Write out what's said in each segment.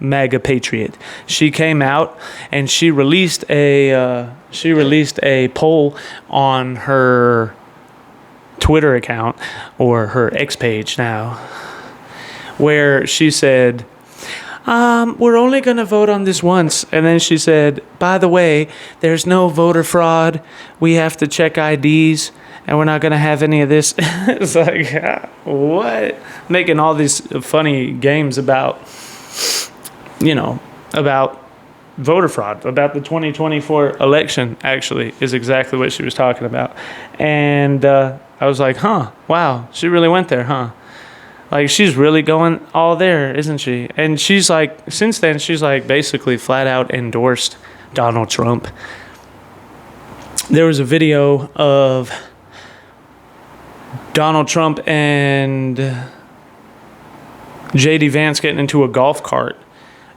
MAGA patriot. She came out and she released a poll on her Twitter account, or her X page now, where she said, we're only going to vote on this once. And then she said, by the way, there's no voter fraud. We have to check IDs, and we're not going to have any of this. It's like, what? Making all these funny games about, about voter fraud, about the 2024 election, actually, is exactly what she was talking about. And I was like, wow, she really went there, huh? Like, she's really going all there, isn't she? And she's like, since then, she's like basically flat out endorsed Donald Trump. There was a video of Donald Trump and JD Vance getting into a golf cart,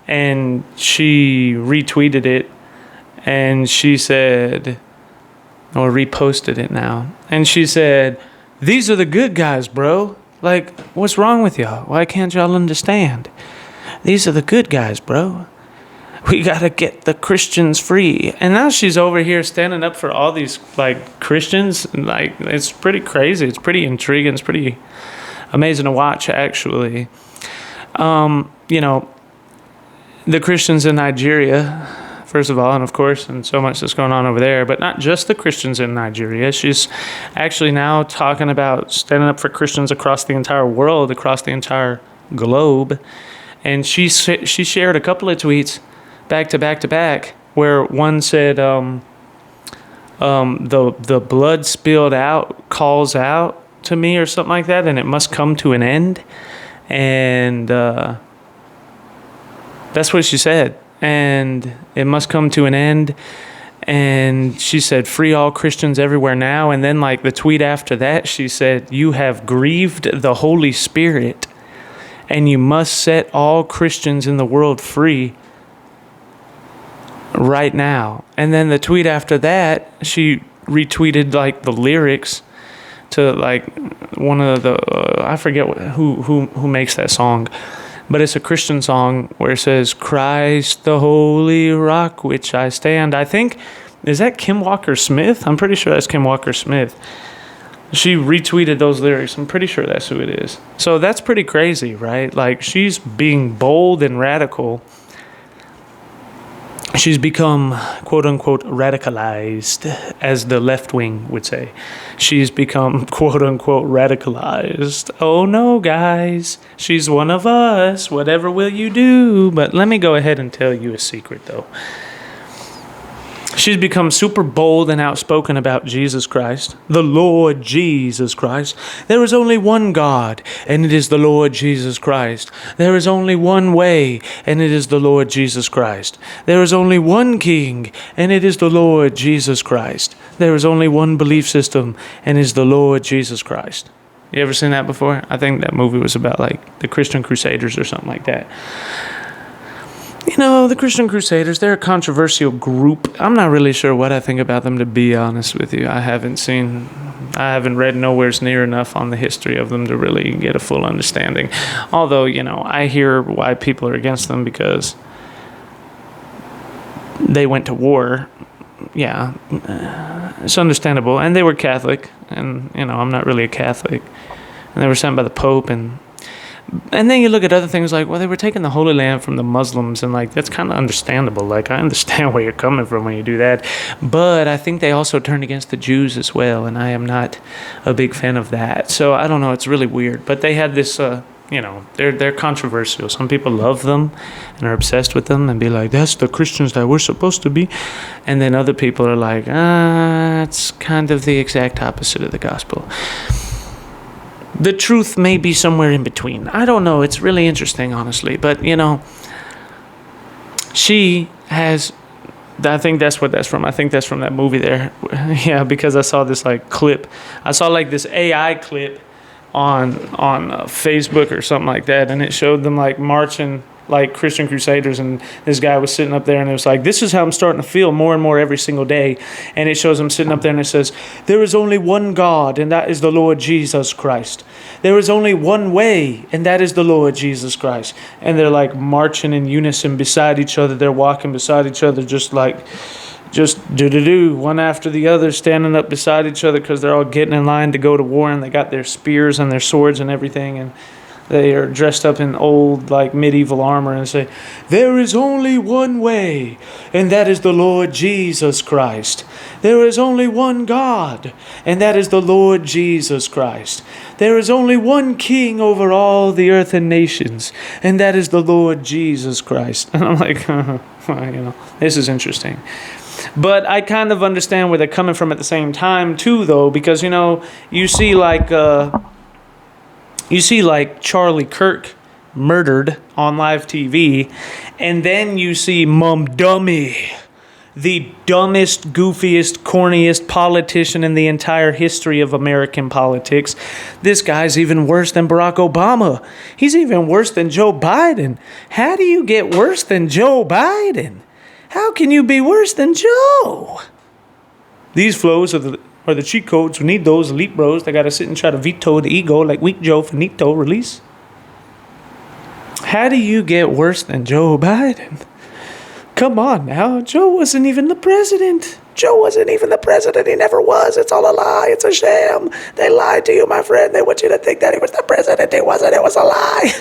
and she retweeted it, and she said, or reposted it now, and she said, these are the good guys, bro. Like, what's wrong with y'all? Why can't y'all understand? These are the good guys, bro. We gotta get the Christians free. And now she's over here standing up for all these, like, Christians. Like, it's pretty crazy. It's pretty intriguing. It's pretty amazing to watch, actually. The Christians in Nigeria, first of all, and of course, and so much that's going on over there, but not just the Christians in Nigeria. She's actually now talking about standing up for Christians across the entire world, across the entire globe. And she shared a couple of tweets back to back, where one said, the blood spilled out calls out to me, or something like that, and it must come to an end. And that's what she said. And it must come to an end. And she said, free all Christians everywhere now. And then, like, the tweet after that, she said, you have grieved the Holy Spirit, and you must set all Christians in the world free right now. And then the tweet after that, she retweeted, like, the lyrics to, like, one of the I forget who makes that song, but it's a Christian song where it says, Christ the holy rock which I stand. I think, is that Kim Walker Smith? I'm pretty sure that's Kim Walker Smith. She retweeted those lyrics. I'm pretty sure that's who it is. So that's pretty crazy, right? Like, she's being bold and radical. She's become, quote unquote, radicalized, as the left wing would say. She's become, quote unquote, radicalized. Oh no, guys, she's one of us. Whatever will you do? But let me go ahead and tell you a secret, though. She's become super bold and outspoken about Jesus Christ, the Lord Jesus Christ. There is only one God, and it is the Lord Jesus Christ. There is only one way, and it is the Lord Jesus Christ. There is only one King, and it is the Lord Jesus Christ. There is only one belief system, and it is the Lord Jesus Christ. You ever seen that before? I think that movie was about, like, the Christian Crusaders or something like that. You know, the Christian Crusaders, they're a controversial group. I'm not really sure what I think about them, to be honest with you. I haven't read nowhere near enough on the history of them to really get a full understanding. Although, I hear why people are against them, because they went to war. Yeah, it's understandable. And they were Catholic, and, I'm not really a Catholic. And they were sent by the Pope, and then you look at other things like, well, they were taking the Holy Land from the Muslims, and, like, that's kind of understandable. Like, I understand where you're coming from when you do that. But I think they also turned against the Jews as well, and I am not a big fan of that. So I don't know, it's really weird. But they had this, they're controversial. Some people love them and are obsessed with them and be like, that's the Christians that we're supposed to be. And then other people are like, it's kind of the exact opposite of the gospel. The truth may be somewhere in between. I don't know. It's really interesting, honestly. But, she has... I think that's what that's from. I think that's from that movie there. Yeah, because I saw this, like, clip. I saw, like, this AI clip on Facebook or something like that, and it showed them, like, marching like Christian Crusaders, and this guy was sitting up there, and it was like, this is how I'm starting to feel more and more every single day. And it shows him sitting up there, and it says, there is only one God, and that is the Lord Jesus Christ. There is only one way, and that is the Lord Jesus Christ. And they're like marching in unison beside each other. They're walking beside each other, just do one after the other, standing up beside each other, because they're all getting in line to go to war, and they got their spears and their swords and everything, and they are dressed up in old, like, medieval armor, and say, there is only one way, and that is the Lord Jesus Christ. There is only one God, and that is the Lord Jesus Christ. There is only one king over all the earth and nations, and that is the Lord Jesus Christ. And I'm like, this is interesting. But I kind of understand where they're coming from at the same time, too, though, because, you see, like Charlie Kirk murdered on live TV, and then you see Mum Dummy, the dumbest, goofiest, corniest politician in the entire history of American politics. This guy's even worse than Barack Obama. He's even worse than Joe Biden. How do you get worse than Joe Biden? How can you be worse than Joe? These flows are the cheat codes. We need those elite bros that got to sit and try to veto the ego like Weak Joe Finito release. How do you get worse than Joe Biden? Come on now. Joe wasn't even the president. He never was. It's all a lie. It's a sham. They lied to you, my friend. They want you to think that he was the president. He wasn't. It was a lie.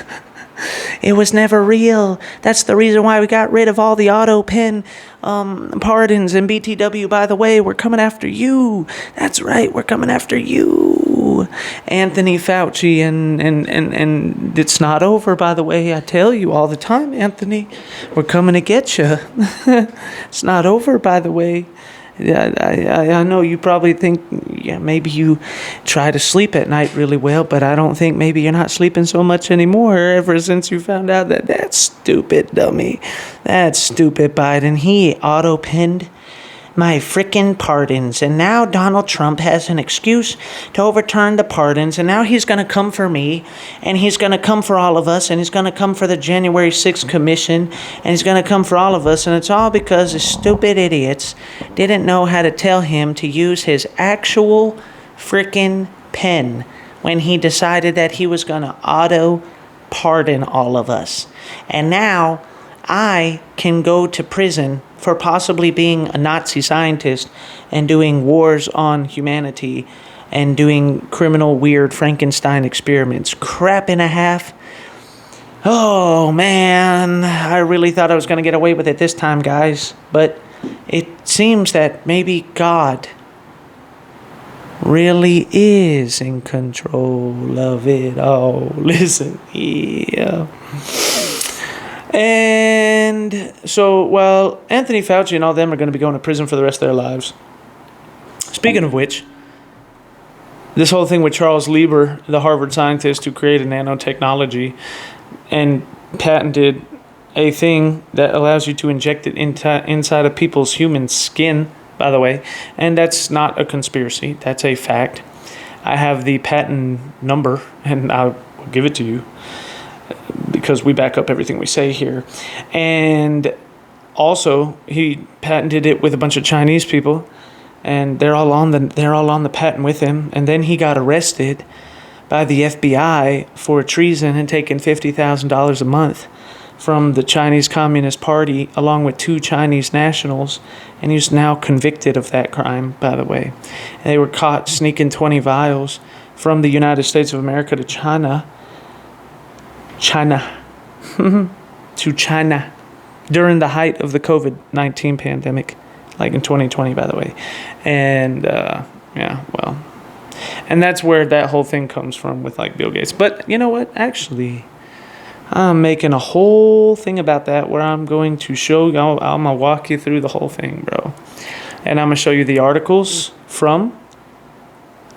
It was never real. That's the reason why we got rid of all the auto pen pardons and BTW. By the way, we're coming after you. That's right, we're coming after you, Anthony Fauci, and it's not over. By the way, I tell you all the time, Anthony, we're coming to get you. It's not over. By the way. Yeah, I know you probably think, maybe you try to sleep at night really well, but I don't think maybe you're not sleeping so much anymore ever since you found out that stupid dummy, that stupid Biden, he auto-pinned my frickin' pardons, and now Donald Trump has an excuse to overturn the pardons, and now he's going to come for me, and he's going to come for all of us, and he's going to come for the January 6th commission, and he's going to come for all of us, and it's all because the stupid idiots didn't know how to tell him to use his actual frickin' pen when he decided that he was going to auto-pardon all of us. And now I can go to prison for possibly being a Nazi scientist and doing wars on humanity and doing criminal, weird Frankenstein experiments. Crap and a half. Oh, man. I really thought I was going to get away with it this time, guys. But it seems that maybe God really is in control of it all. Listen here. And so, well, Anthony Fauci and all them are going to be going to prison for the rest of their lives. Speaking of which, this whole thing with Charles Lieber, the Harvard scientist who created nanotechnology and patented a thing that allows you to inject it inside of people's human skin, by the way, and that's not a conspiracy, that's a fact. I have the patent number, and I'll give it to you, because we back up everything we say here. And also, he patented it with a bunch of Chinese people, and they're all on the patent with him. And then he got arrested by the FBI for treason and taking $50,000 a month from the Chinese Communist Party, along with 2 Chinese nationals, and he's now convicted of that crime, by the way. And they were caught sneaking 20 vials from the United States of America to China to China during the height of the COVID-19 pandemic, like in 2020, by the way. And and that's where that whole thing comes from with like Bill Gates. But you know what? Actually, I'm making a whole thing about that where I'm going to show you, I'm going to walk you through the whole thing, bro. And I'm going to show you the articles from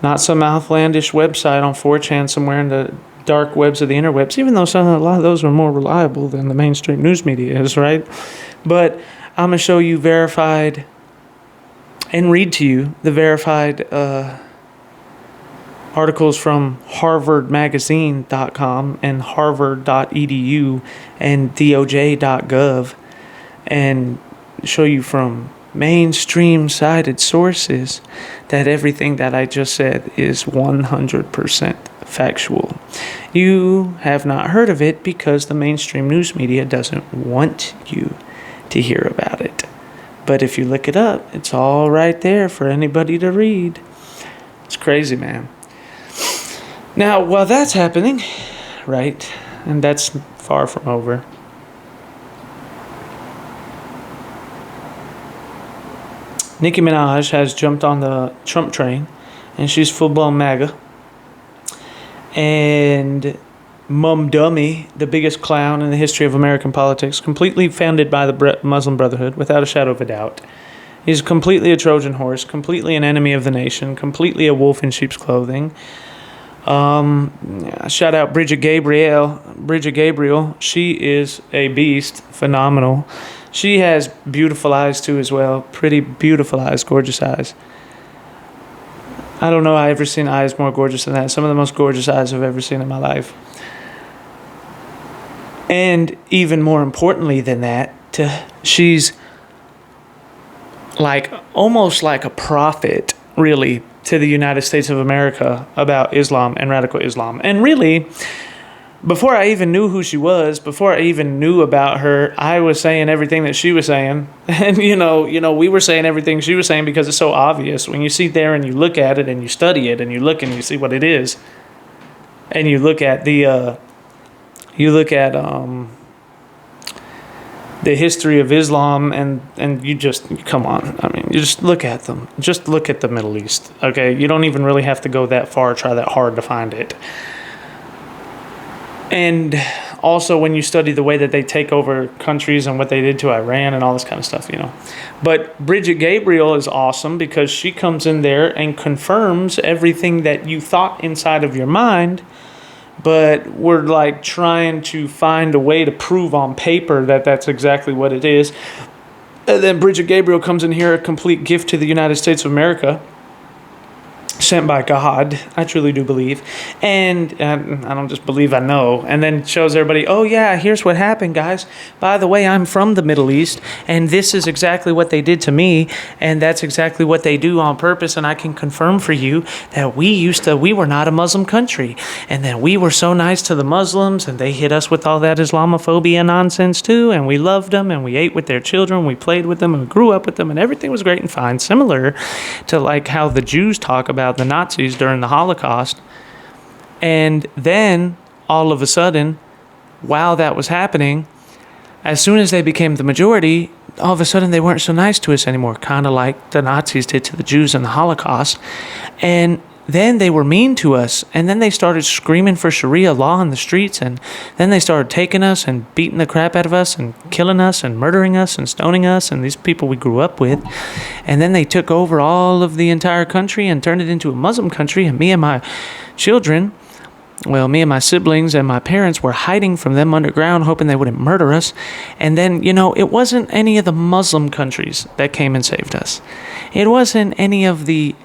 not some outlandish website on 4chan somewhere in the dark webs of the interwebs, even though a lot of those are more reliable than the mainstream news media is, right? But I'm going to show you verified and read to you the verified articles from harvardmagazine.com and harvard.edu and doj.gov, and show you from mainstream cited sources that everything that I just said is 100% factual. You have not heard of it because the mainstream news media doesn't want you to hear about it. But if you look it up, it's all right there for anybody to read. It's crazy, man. Now, while that's happening, right, and that's far from over, Nicki Minaj has jumped on the Trump train, and she's full-blown MAGA. And Mum Dummy, the biggest clown in the history of American politics, completely founded by the Muslim Brotherhood, without a shadow of a doubt. He's completely a Trojan horse, completely an enemy of the nation, completely a wolf in sheep's clothing. Shout out Bridget Gabriel. She is a beast, phenomenal. She has beautiful eyes too as well. Pretty beautiful eyes, gorgeous eyes. I don't know I've ever seen eyes more gorgeous than that. Some of the most gorgeous eyes I've ever seen in my life. And even more importantly than that, she's like almost like a prophet, really, to the United States of America about Islam and radical Islam. And really, before I even knew who she was, before I even knew about her, I was saying everything that she was saying. And, you know, we were saying everything she was saying because it's so obvious. When you sit there and you look at it and you study it and you look and you see what it is, and you look at the history of Islam and you just, come on. I mean, you just look at them. Just look at the Middle East, okay? You don't even really have to go that far, try that hard to find it. And also when you study the way that they take over countries and what they did to Iran and all this kind of stuff, But Bridget Gabriel is awesome because she comes in there and confirms everything that you thought inside of your mind, but we're like trying to find a way to prove on paper that that's exactly what it is. And then Bridget Gabriel comes in here, a complete gift to the United States of America, sent by God, I truly do believe. And I don't just believe, I know. And then shows everybody, oh yeah, here's what happened, guys. By the way, I'm from the Middle East, and this is exactly what they did to me, and that's exactly what they do on purpose, and I can confirm for you that we were not a Muslim country, and then we were so nice to the Muslims, and they hit us with all that Islamophobia nonsense too, and we loved them, and we ate with their children, we played with them, and we grew up with them, and everything was great and fine, similar to like how the Jews talk about the Nazis during the Holocaust. And then all of a sudden, while that was happening, as soon as they became the majority, all of a sudden they weren't so nice to us anymore, kind of like the Nazis did to the Jews in the Holocaust. And then they were mean to us, and then they started screaming for Sharia law in the streets, and then they started taking us and beating the crap out of us and killing us and murdering us and stoning us and these people we grew up with. And then they took over all of the entire country and turned it into a Muslim country, and me and my siblings and my parents were hiding from them underground, hoping they wouldn't murder us. And then, it wasn't any of the Muslim countries that came and saved us. It wasn't any of the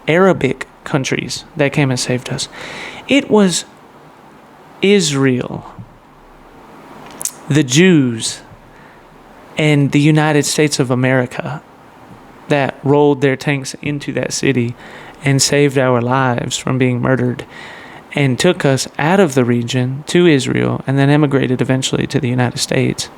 Arabic countries that came and saved us. It was Israel, the Jews, and the United States of America that rolled their tanks into that city and saved our lives from being murdered and took us out of the region to Israel and then emigrated eventually to the United States.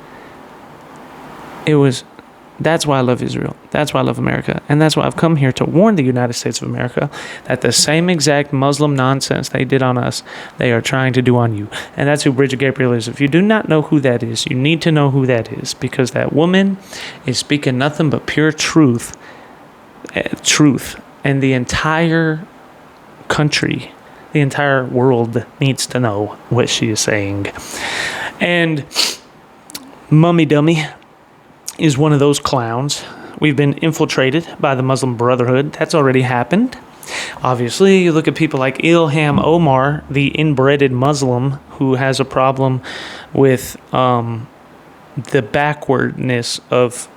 That's why I love Israel. That's why I love America. And that's why I've come here to warn the United States of America that the same exact Muslim nonsense they did on us, they are trying to do on you. And that's who Bridget Gabriel is. If you do not know who that is, you need to know who that is, because that woman is speaking nothing but pure truth. And the entire country, the entire world needs to know what she is saying. And Mummy Dummy is one of those clowns. We've been infiltrated by the Muslim Brotherhood. That's already happened. Obviously, you look at people like Ilham Omar, the inbreded Muslim, who has a problem with the backwardness of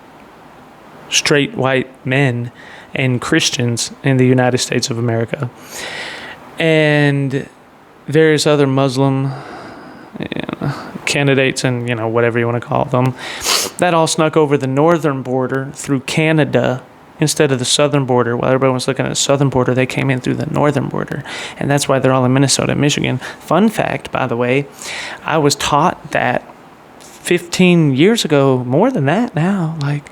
straight white men and Christians in the United States of America. and various other Muslim candidates and, whatever you want to call them, that all snuck over the northern border through Canada instead of the southern border. While everybody was looking at the southern border, they came in through the northern border. And that's why they're all in Minnesota and Michigan. Fun fact, by the way, I was taught that 15 years ago, more than that now, like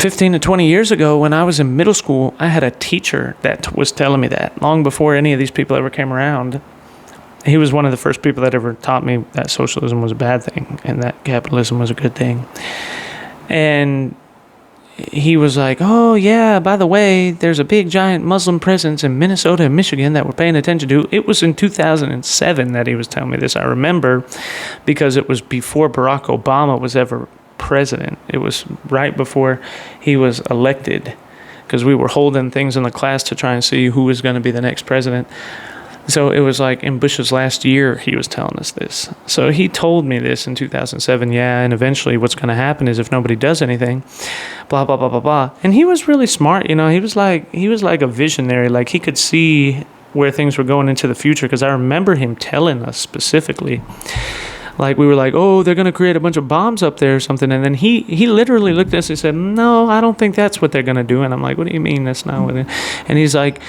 15 to 20 years ago when I was in middle school, I had a teacher that was telling me that long before any of these people ever came around. He was one of the first people that ever taught me that socialism was a bad thing and that capitalism was a good thing. And he was like, oh, yeah, by the way, there's a big, giant Muslim presence in Minnesota and Michigan that we're paying attention to. It was in 2007 that he was telling me this. I remember because it was before Barack Obama was ever president. It was right before he was elected because we were holding things in the class to try and see who was going to be the next president. So it was like in Bush's last year, he was telling us this. So he told me this in 2007. Yeah, and eventually what's going to happen is if nobody does anything, blah, blah, blah, blah, blah. And he was really smart. He was like a visionary. Like he could see where things were going into the future because I remember him telling us specifically. Like we were like, oh, they're going to create a bunch of bombs up there or something. And then he literally looked at us and said, no, I don't think that's what they're going to do. And I'm like, what do you mean that's not what it? And he's like,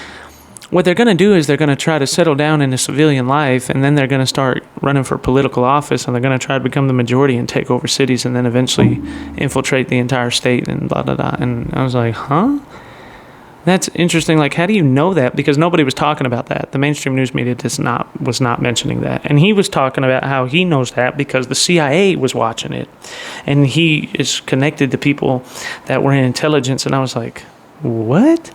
what they're going to do is they're going to try to settle down into civilian life, and then they're going to start running for political office, and they're going to try to become the majority and take over cities, and then eventually infiltrate the entire state and blah, blah, blah. And I was like, huh? That's interesting. Like, how do you know that? Because nobody was talking about that. The mainstream news media was not mentioning that. And he was talking about how he knows that because the CIA was watching it. And he is connected to people that were in intelligence. And I was like, what?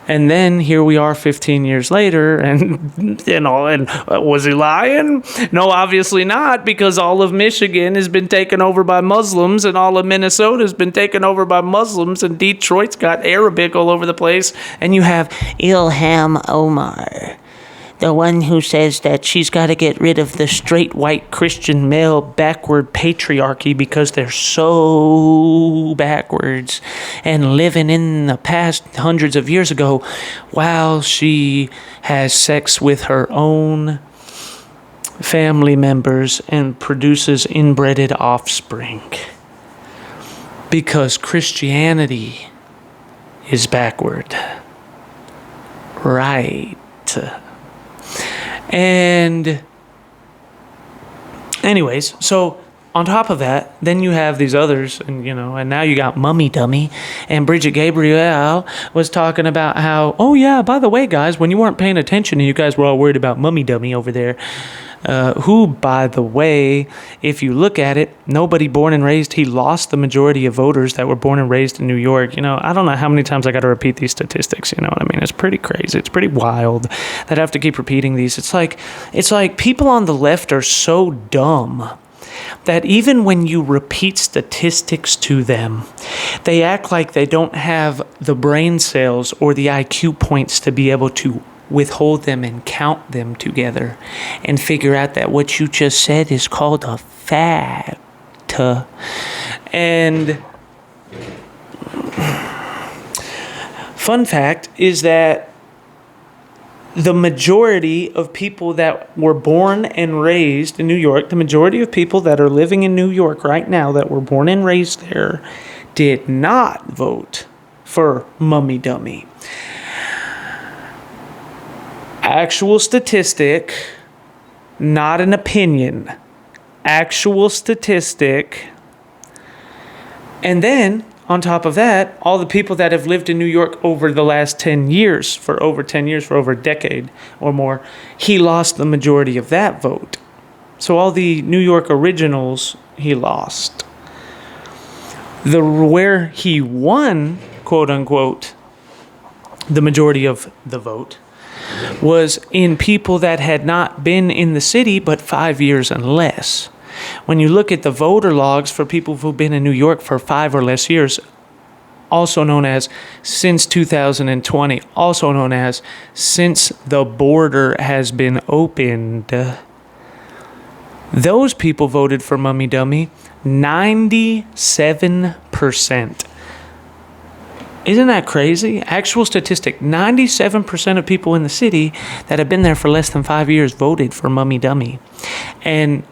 And then here we are 15 years later, and was he lying? No, obviously not, because all of Michigan has been taken over by Muslims, and all of Minnesota has been taken over by Muslims, and Detroit's got Arabic all over the place, and you have Ilham Omar, the one who says that she's got to get rid of the straight white Christian male backward patriarchy because they're so backwards and living in the past hundreds of years ago while she has sex with her own family members and produces inbred offspring because Christianity is backward. Right. And anyways, so on top of that, then you have these others, and now you got Mummy Dummy, and Bridget Gabriel was talking about how, oh yeah, by the way, guys, when you weren't paying attention and you guys were all worried about Mummy Dummy over there, who, by the way, if you look at it, nobody born and raised, he lost the majority of voters that were born and raised in New York. I don't know how many times I got to repeat these statistics. You know what I mean? It's pretty crazy. It's pretty wild that I have to keep repeating these. It's like people on the left are so dumb that even when you repeat statistics to them, they act like they don't have the brain cells or the IQ points to be able to withhold them and count them together and figure out that what you just said is called a fact. And fun fact is that the majority of people that were born and raised in New York, the majority of people that are living in New York right now that were born and raised there did not vote for Mummy Dummy. Actual statistic, not an opinion. Actual statistic. And then, on top of that, all the people that have lived in New York over the last 10 years, for over a decade or more, he lost the majority of that vote. So all the New York originals, he lost. Where he won, quote unquote, the majority of the vote, was in people that had not been in the city but 5 years and less. When you look at the voter logs for people who've been in New York for 5 or less years, also known as since 2020, also known as since the border has been opened, those people voted for Mummy Dummy 97%. Isn't that crazy? Actual statistic, 97% of people in the city that have been there for less than 5 years voted for Mummy Dummy. And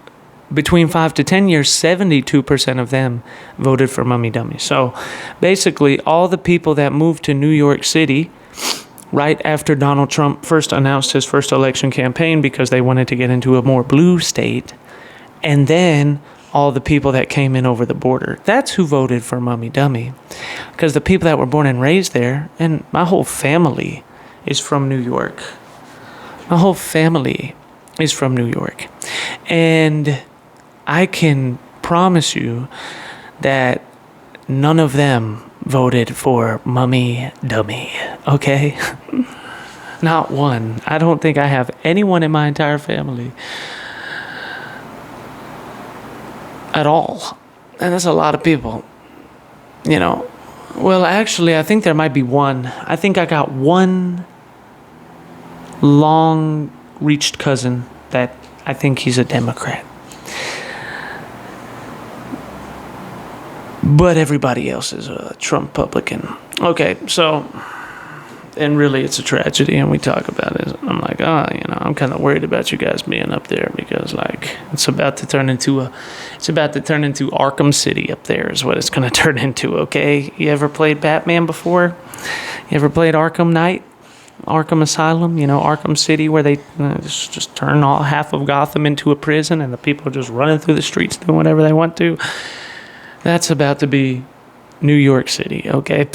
between 5 to 10 years, 72% of them voted for Mummy Dummy. So basically, all the people that moved to New York City right after Donald Trump first announced his first election campaign because they wanted to get into a more blue state, and then all the people that came in over the border. That's who voted for Mummy Dummy. Because the people that were born and raised there, and my whole family is from New York. My whole family is from New York. And I can promise you that none of them voted for Mummy Dummy, okay? Not one. I don't think I have anyone in my entire family at all. And that's a lot of people, you know. Well, actually, I think there might be one. I think I got one long-reached cousin that I think he's a Democrat. But everybody else is a Trump-publican. Okay, so, and really it's a tragedy, and we talk about it. I'm like, I'm kind of worried about you guys being up there because, like, it's about to turn into Arkham City up there is what it's going to turn into, okay? You ever played Batman before? You ever played Arkham Knight? Arkham Asylum, Arkham City, where they just turn half of Gotham into a prison and the people are just running through the streets doing whatever they want to. That's about to be New York City, okay?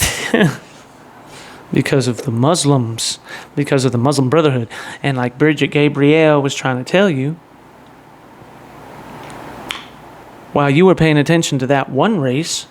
Because of the Muslims, because of the Muslim Brotherhood. And like Bridget Gabriel was trying to tell you, while you were paying attention to that one race,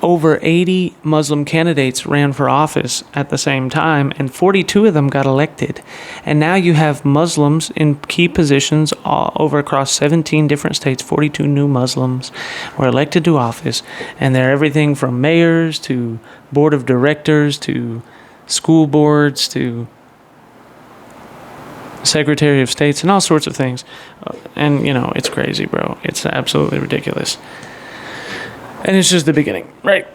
over 80 Muslim candidates ran for office at the same time, and 42 of them got elected. And now you have Muslims in key positions all over across 17 different states. 42 new Muslims were elected to office, and they're everything from mayors to board of directors to school boards to secretary of states and all sorts of things. And, it's crazy, bro. It's absolutely ridiculous. And it's just the beginning, right?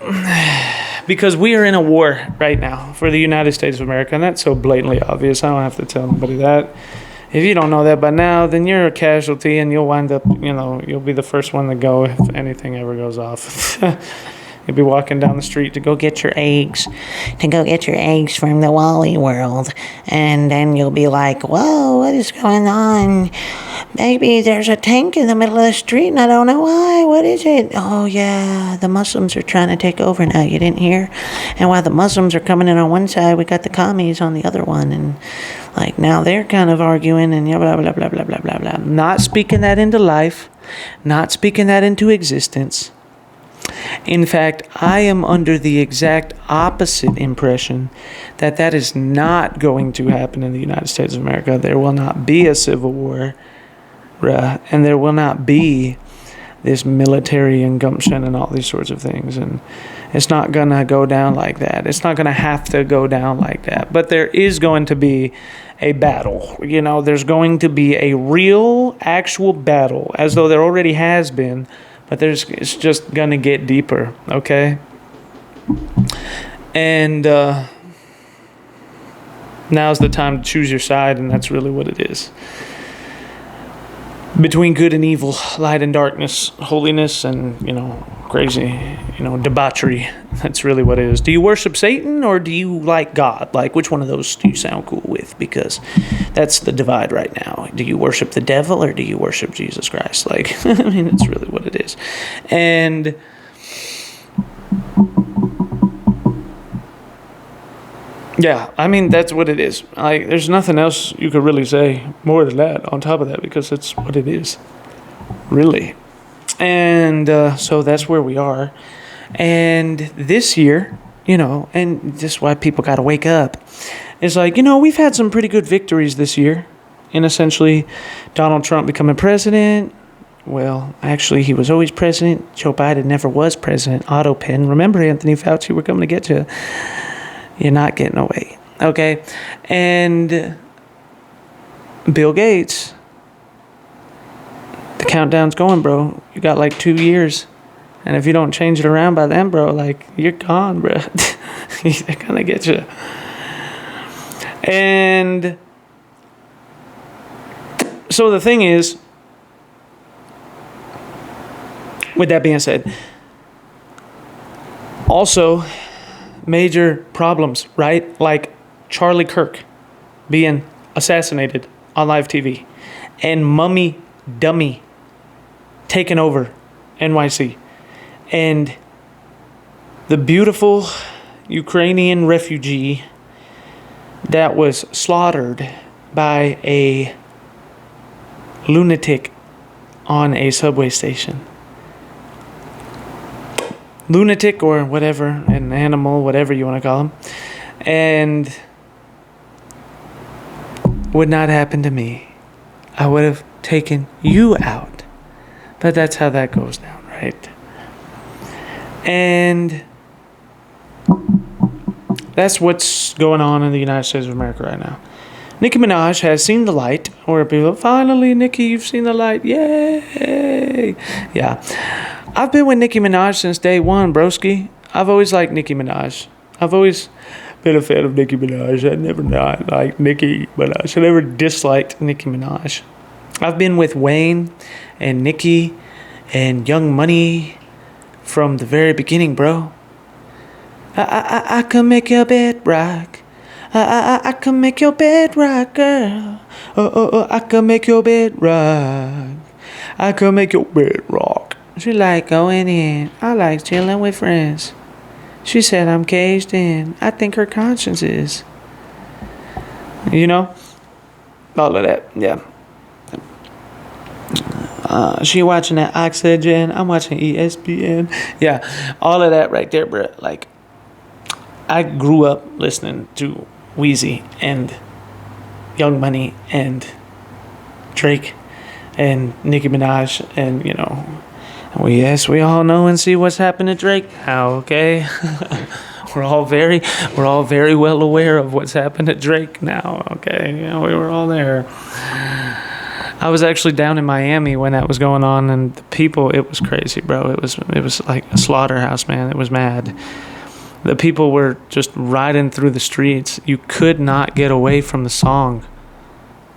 Because we are in a war right now for the United States of America, and that's so blatantly obvious. I don't have to tell nobody that. If you don't know that by now, then you're a casualty, and you'll wind up, you'll be the first one to go if anything ever goes off. You'll be walking down the street to go get your eggs from the Wally World, and then you'll be like, whoa, what is going on? Maybe there's a tank in the middle of the street and I don't know why. What is it? Oh, yeah, the Muslims are trying to take over now. You didn't hear? And while the Muslims are coming in on one side, we got the commies on the other one. And, like, now they're kind of arguing and blah, blah, blah, blah, blah, blah, blah. Not speaking that into life. Not speaking that into existence. In fact, I am under the exact opposite impression that that is not going to happen in the United States of America. There will not be a civil war. And there will not be this military ingumption and all these sorts of things. And it's not going to go down like that. It's not going to have to go down like that. But there is going to be a battle. There's going to be a real, actual battle, as though there already has been. But it's just going to get deeper, okay? And now's the time to choose your side, and that's really what it is. Between good and evil, light and darkness, holiness and, crazy, debauchery. That's really what it is. Do you worship Satan or do you like God? Like, which one of those do you sound cool with? Because that's the divide right now. Do you worship the devil or do you worship Jesus Christ? Like, it's really what it is. And yeah, that's what it is. Like, there's nothing else you could really say more than that on top of that, because it's what it is, really. And so that's where we are. And this year, and this is why people got to wake up. It's like, we've had some pretty good victories this year in essentially Donald Trump becoming president. Well, actually, he was always president. Joe Biden never was president. Autopen. Remember, Anthony Fauci, we're coming to get you. You're not getting away, okay? And Bill Gates, the countdown's going, bro. You got like 2 years, And if you don't change it around by then, bro, like, you're gone, bro. They're gonna get you. And so the thing is, with that being said, also major problems, right? Like Charlie Kirk being assassinated on live TV and Mummy Dummy taking over NYC, and the beautiful Ukrainian refugee that was slaughtered by a lunatic on a subway station. Lunatic or whatever, an animal, whatever you want to call him. And would not happen to me. I would have taken you out. But that's how that goes down, right? And that's what's going on in the United States of America right now. Nicki Minaj has seen the light, or people, finally, Nicki, you've seen the light. Yay! Yeah. I've been with Nicki Minaj since day one, broski. I've always liked Nicki Minaj. I've always been a fan of Nicki Minaj. I never not liked Nicki Minaj. I never disliked Nicki Minaj. I've been with Wayne and Nikki and Young Money from the very beginning, bro. I can make your bed rock. I can make your bed rock, girl. I can make your bed rock. I can make your bed rock. She like going in. I like chilling with friends. She said I'm caged in. I think her conscience is. You know? All of that, yeah. She watching that Oxygen. I'm watching ESPN. Yeah, all of that right there, bro. Like, I grew up listening to Weezy and Young Money and Drake and Nicki Minaj, and you know, yes, we all know and see what's happened to Drake now. Okay, we're all very well aware of what's happened to Drake now. Okay, you know, we were all there. I was actually down in Miami when that was going on, and the people, it was crazy, bro. It was like a slaughterhouse, man. It was mad. The people were just riding through the streets. You could not get away from the song.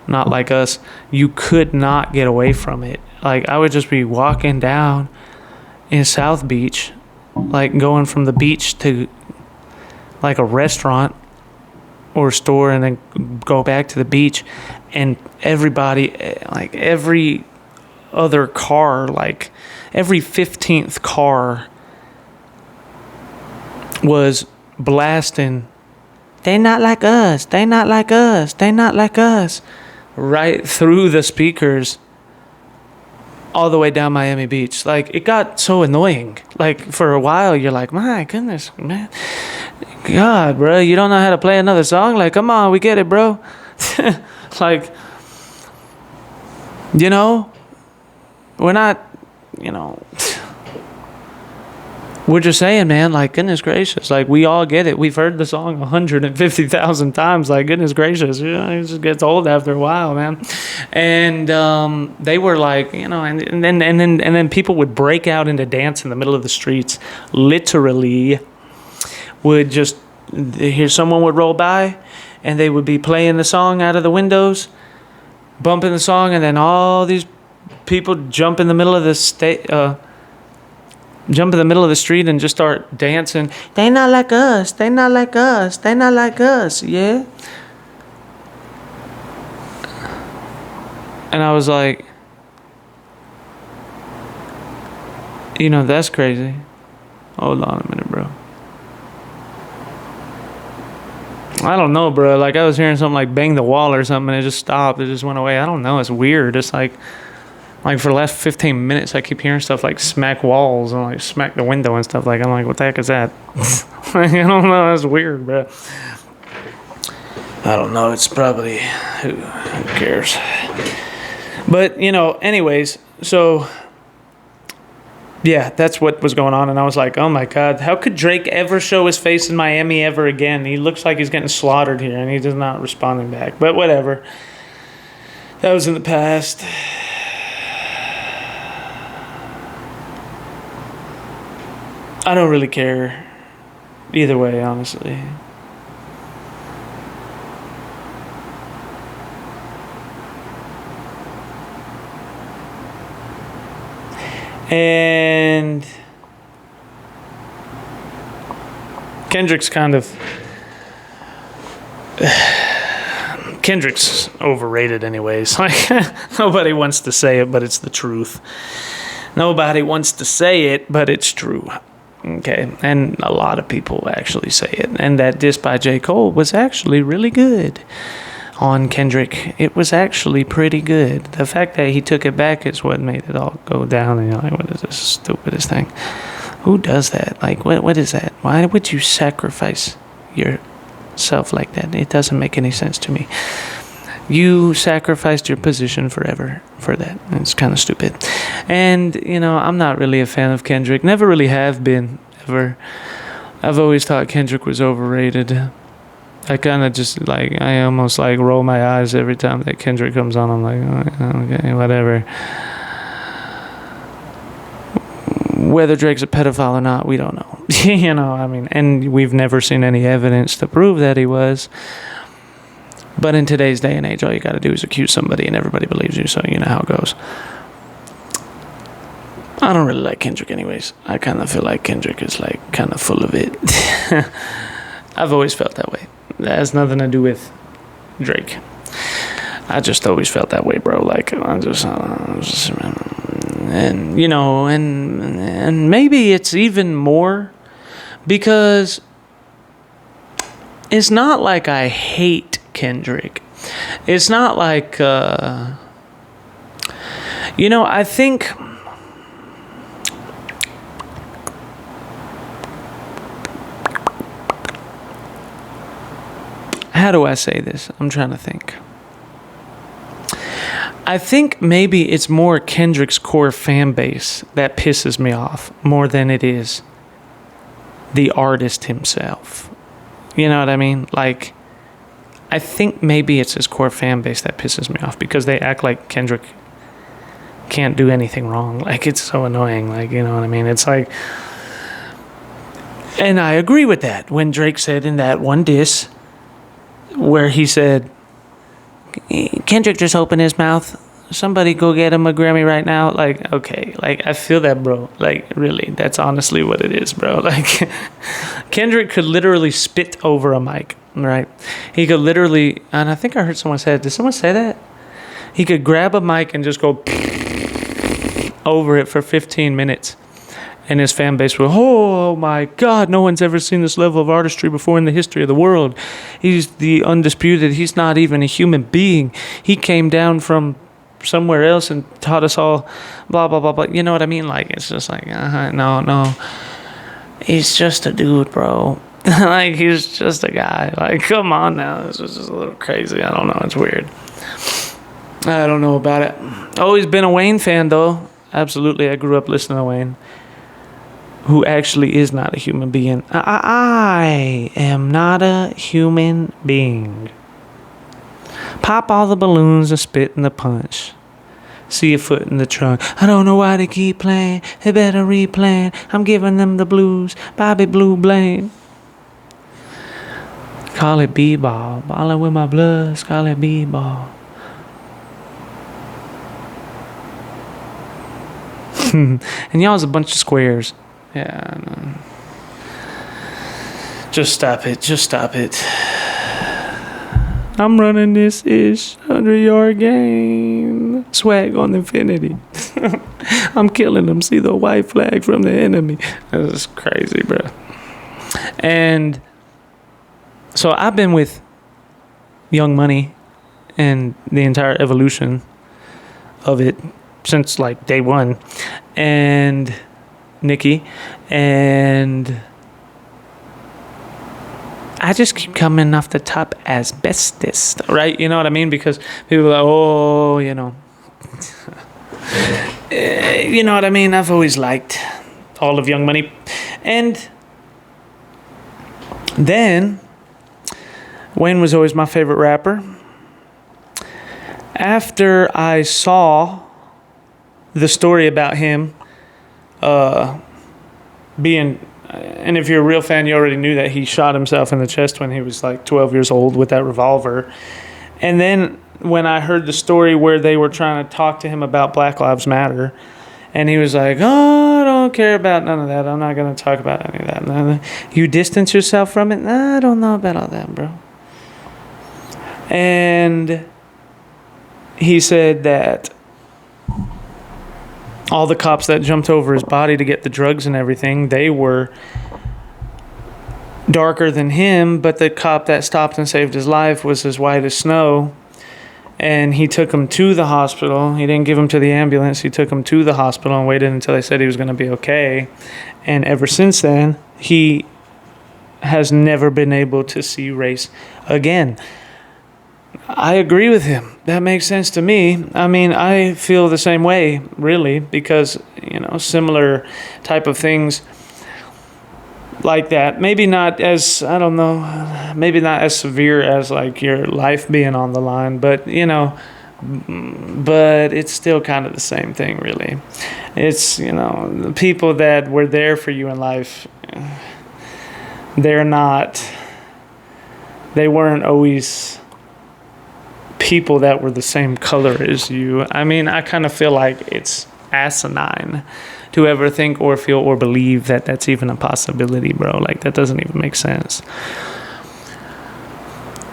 Not like us. You could not get away from it. Like, I would just be walking down in South Beach, like going from the beach to like a restaurant or store, and then go back to the beach, and everybody, like every other car, like every 15th car was blasting, they not like us, they not like us, they not like us, right through the speakers all the way down Miami Beach. Like, it got so annoying. Like, for a while, you're like, my goodness, man. God, bro, you don't know how to play another song? Like, come on, we get it, bro. Like, you know, we're not, you know, we're just saying, man, like, goodness gracious. Like, we all get it. We've heard the song 150,000 times. Like, goodness gracious. You know, it just gets old after a while, man. And they were like, you know, and then people would break out into dance in the middle of the streets. Literally would just hear someone would roll by, and they would be playing the song out of the windows, bumping the song, and then all these people jump in the middle of the street and just start dancing. They not like us. They not like us. They not like us. Yeah. And I was like, you know, that's crazy. Hold on a minute, bro. I don't know, bro. Like, I was hearing something like bang the wall or something, and it just stopped. It just went away. I don't know. It's weird. It's like for the last 15 minutes, I keep hearing stuff like smack walls and like smack the window and stuff. Like, I'm like, what the heck is that? Like, I don't know. That's weird, bro. I don't know. It's probably, who cares? But, you know, anyways, so yeah, that's what was going on. And I was like, oh my God, how could Drake ever show his face in Miami ever again? He looks like he's getting slaughtered here, and he's just not responding back. But whatever. That was in the past. I don't really care either way, honestly. And Kendrick's overrated anyways. Like, nobody wants to say it, but it's the truth. Nobody wants to say it, but it's true. Okay, and a lot of people actually say it. And that diss by J. Cole was actually really good on Kendrick. It was actually pretty good. The fact that he took it back is what made it all go down. And you're like, what is this stupidest thing? Who does that? Like, what is that? Why would you sacrifice yourself like that? It doesn't make any sense to me. You sacrificed your position forever for that. It's kind of stupid. And, I'm not really a fan of Kendrick. Never really have been, ever. I've always thought Kendrick was overrated. I kind of just, I almost, roll my eyes every time that Kendrick comes on. I'm like, oh, okay, whatever. Whether Drake's a pedophile or not, we don't know. And we've never seen any evidence to prove that he was. But in today's day and age, all you got to do is accuse somebody and everybody believes you, so you know how it goes. I don't really like Kendrick anyways. I kind of feel like Kendrick is, kind of full of it. I've always felt that way. That has nothing to do with Drake. I just always felt that way, bro. And maybe it's even more because it's not like I hate Kendrick. It's not like, I think how do I say this? I'm trying to think. I think maybe it's more Kendrick's core fan base that pisses me off more than it is the artist himself. You know what I mean? I think maybe it's his core fan base that pisses me off because they act like Kendrick can't do anything wrong. It's so annoying. You know what I mean? It's like, and I agree with that. When Drake said in that one diss where he said, Kendrick just opened his mouth, somebody go get him a Grammy right now. Okay, I feel that, bro. Really, that's honestly what it is, bro. Kendrick could literally spit over a mic, right? He could literally, and I think I heard someone say it. Did someone say that? He could grab a mic and just go over it for 15 minutes. And his fan base will, oh my God, no one's ever seen this level of artistry before in the history of the world. He's the undisputed. He's not even a human being. He came down from somewhere else and taught us all blah, blah, blah, blah. You know what I mean? It's just no. He's just a dude, bro. He's just a guy. Come on now. This is just a little crazy. I don't know. It's weird. I don't know about it. Always been a Wayne fan, though. Absolutely. I grew up listening to Wayne, who actually is not a human being. I am not a human being. Pop all the balloons and spit in the punch. See a foot in the trunk. I don't know why they keep playing. They better replan. I'm giving them the blues. Bobby Blue Blaine. Call it b-ball. Ballin' with my bloods. Call it b-ball. And y'all's a bunch of squares. Yeah, I know. Just stop it. I'm running this 100-yard game. Swag on infinity. I'm killing them. See the white flag from the enemy. This is crazy, bro. And so I've been with Young Money and the entire evolution of it since day one. And Nikki, and I just keep coming off the top as bestest, right? You know what I mean? Because people are like, oh, you know what I mean? I've always liked all of Young Money. And then Wayne was always my favorite rapper. After I saw the story about him being and if you're a real fan, you already knew that he shot himself in the chest when he was like 12 years old with that revolver. And then when I heard the story where they were trying to talk to him about Black Lives Matter, and he was like, oh, I don't care about none of that. I'm not going to talk about any of that. You distance yourself from it? Nah, I don't know about all that, bro. And he said that all the cops that jumped over his body to get the drugs and everything, they were darker than him, but the cop that stopped and saved his life was as white as snow. And he took him to the hospital. He didn't give him to the ambulance. He took him to the hospital and waited until they said he was going to be okay. And ever since then, he has never been able to see race again. I agree with him. That makes sense to me. I mean, I feel the same way, really, because, similar type of things like that. Maybe not as, I don't know, maybe not as severe as like your life being on the line, but but it's still kind of the same thing, really. It's, the people that were there for you in life, they weren't always people that were the same color as you. I mean, I kind of feel like it's asinine to ever think or feel or believe that that's even a possibility, bro. Like, that doesn't even make sense.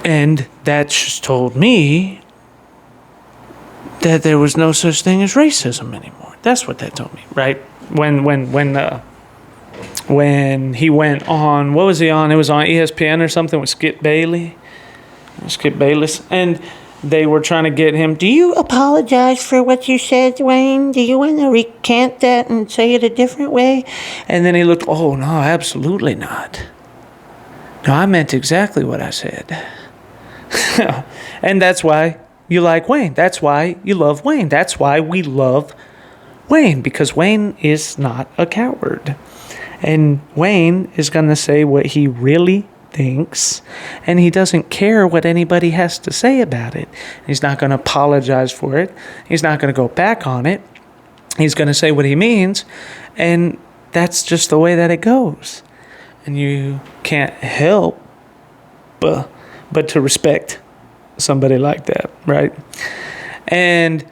And that just told me that there was no such thing as racism anymore. That's what that told me, right? When he went on, what was he on? It was on ESPN or something with Skip Bayless, and they were trying to get him. Do you apologize for what you said, Wayne? Do you want to recant that and say it a different way? And then he looked, oh, no, absolutely not. No, I meant exactly what I said. And that's why you like Wayne. That's why you love Wayne. That's why we love Wayne, because Wayne is not a coward. And Wayne is going to say what he really thinks, and he doesn't care what anybody has to say about it. He's not going to apologize for it. He's not going to go back on it. He's going to say what he means, and that's just the way that it goes. And you can't help but to respect somebody like that, right? And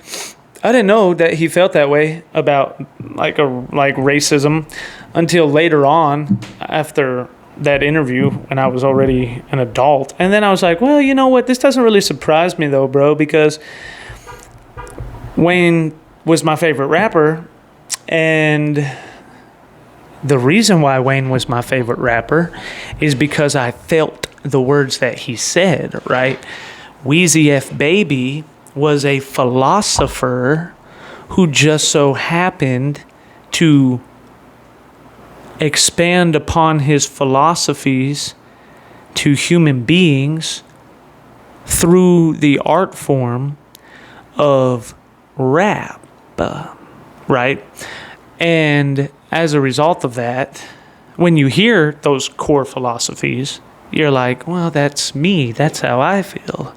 I didn't know that he felt that way about like racism until later on, after that interview, when I was already an adult. And then I was like, well, you know what? This doesn't really surprise me though, bro, because Wayne was my favorite rapper. And the reason why Wayne was my favorite rapper is because I felt the words that he said, right? Weezy F Baby was a philosopher who just so happened to expand upon his philosophies to human beings through the art form of rap, right? And as a result of that, when you hear those core philosophies, you're like, well, that's me. That's how I feel.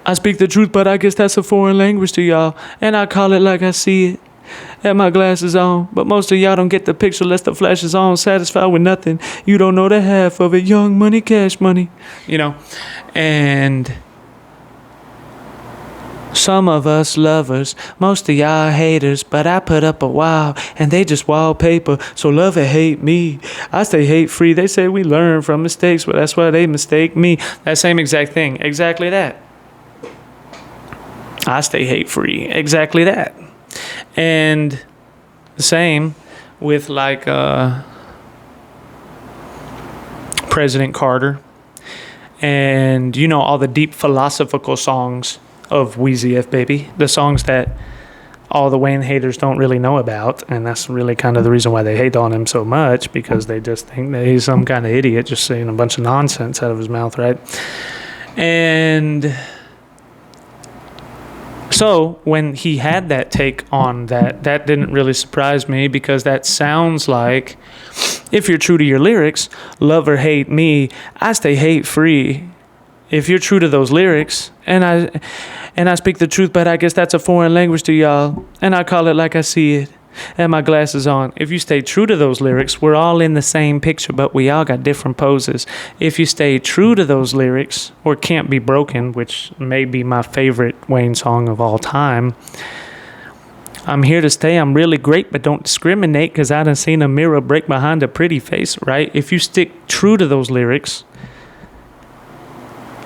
I speak the truth, but I guess that's a foreign language to y'all, and I call it like I see it. Have my glasses on, but most of y'all don't get the picture unless the flash is on. Satisfied with nothing, you don't know the half of it. Young money, cash money, and some of us lovers, most of y'all haters, but I put up a wall and they just wallpaper. So love and hate me. I stay hate free. They say we learn from mistakes, but that's why they mistake me. That same exact thing, exactly that. I stay hate free, exactly that. And the same with like President Carter and all the deep philosophical songs of Weezy F Baby, the songs that all the Wayne haters don't really know about, and that's really kind of the reason why they hate on him so much, because they just think that he's some kind of idiot just saying a bunch of nonsense out of his mouth, right? And so when he had that take on that didn't really surprise me, because that sounds like, if you're true to your lyrics, love or hate me, I stay hate free. If you're true to those lyrics, and I speak the truth, but I guess that's a foreign language to y'all, and I call it like I see it. and my glasses on. If you stay true to those lyrics, we're all in the same picture, but we all got different poses. If you stay true to those lyrics, or Can't Be Broken, which may be my favorite Wayne song of all time, I'm here to stay, I'm really great, but don't discriminate, because I done seen a mirror break behind a pretty face, right? If you stick true to those lyrics,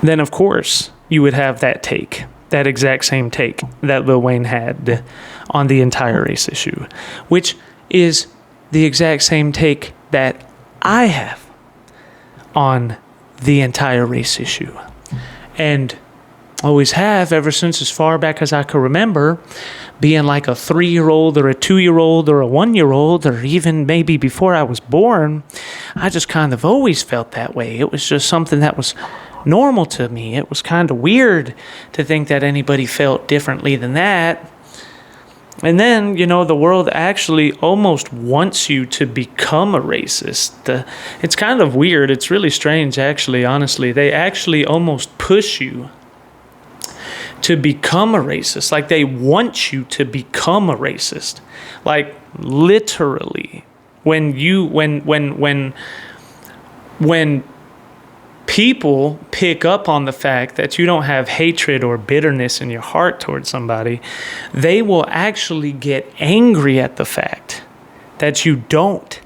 then of course you would have that take, that exact same take that Lil Wayne had on the entire race issue, which is the exact same take that I have on the entire race issue. And always have ever since as far back as I can remember, being like a 3-year-old or a 2-year-old or a 1-year-old, or even maybe before I was born. I just kind of always felt that way. It was just something that was normal to me. It was kind of weird to think that anybody felt differently than that. And then, you know, the world actually almost wants you to become a racist. It's kind of weird. It's really strange, actually, honestly. They actually almost push you to become a racist. Like, they want you to become a racist. Like, literally. When people pick up on the fact that you don't have hatred or bitterness in your heart towards somebody, they will actually get angry at the fact that you don't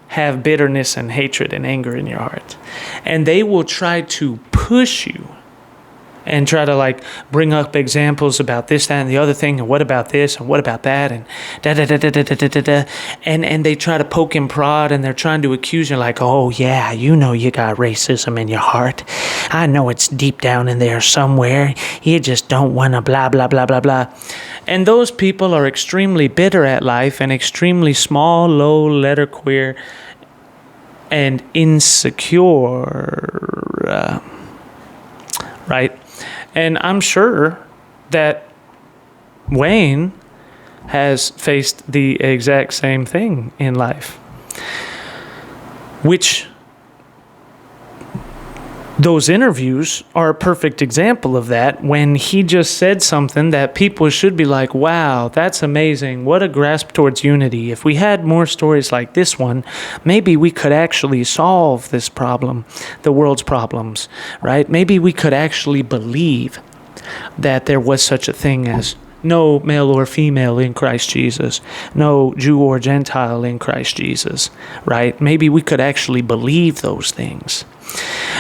have bitterness and hatred and anger in your heart. And they will try to push you and try to like bring up examples about this, that, and the other thing, and what about this, and what about that, and da-da-da-da-da-da-da-da. And they try to poke and prod, and they're trying to accuse you like, oh yeah, you know you got racism in your heart. I know it's deep down in there somewhere. You just don't want to blah, blah, blah, blah, blah. And those people are extremely bitter at life and extremely small, low, letter queer, and insecure, right? And I'm sure that Wayne has faced the exact same thing in life, which those interviews are a perfect example of that, when he just said something that people should be like, wow, that's amazing. What a grasp towards unity. If we had more stories like this one, maybe we could actually solve this problem, the world's problems, right? Maybe we could actually believe that there was such a thing as no male or female in Christ Jesus, no Jew or Gentile in Christ Jesus, right? Maybe we could actually believe those things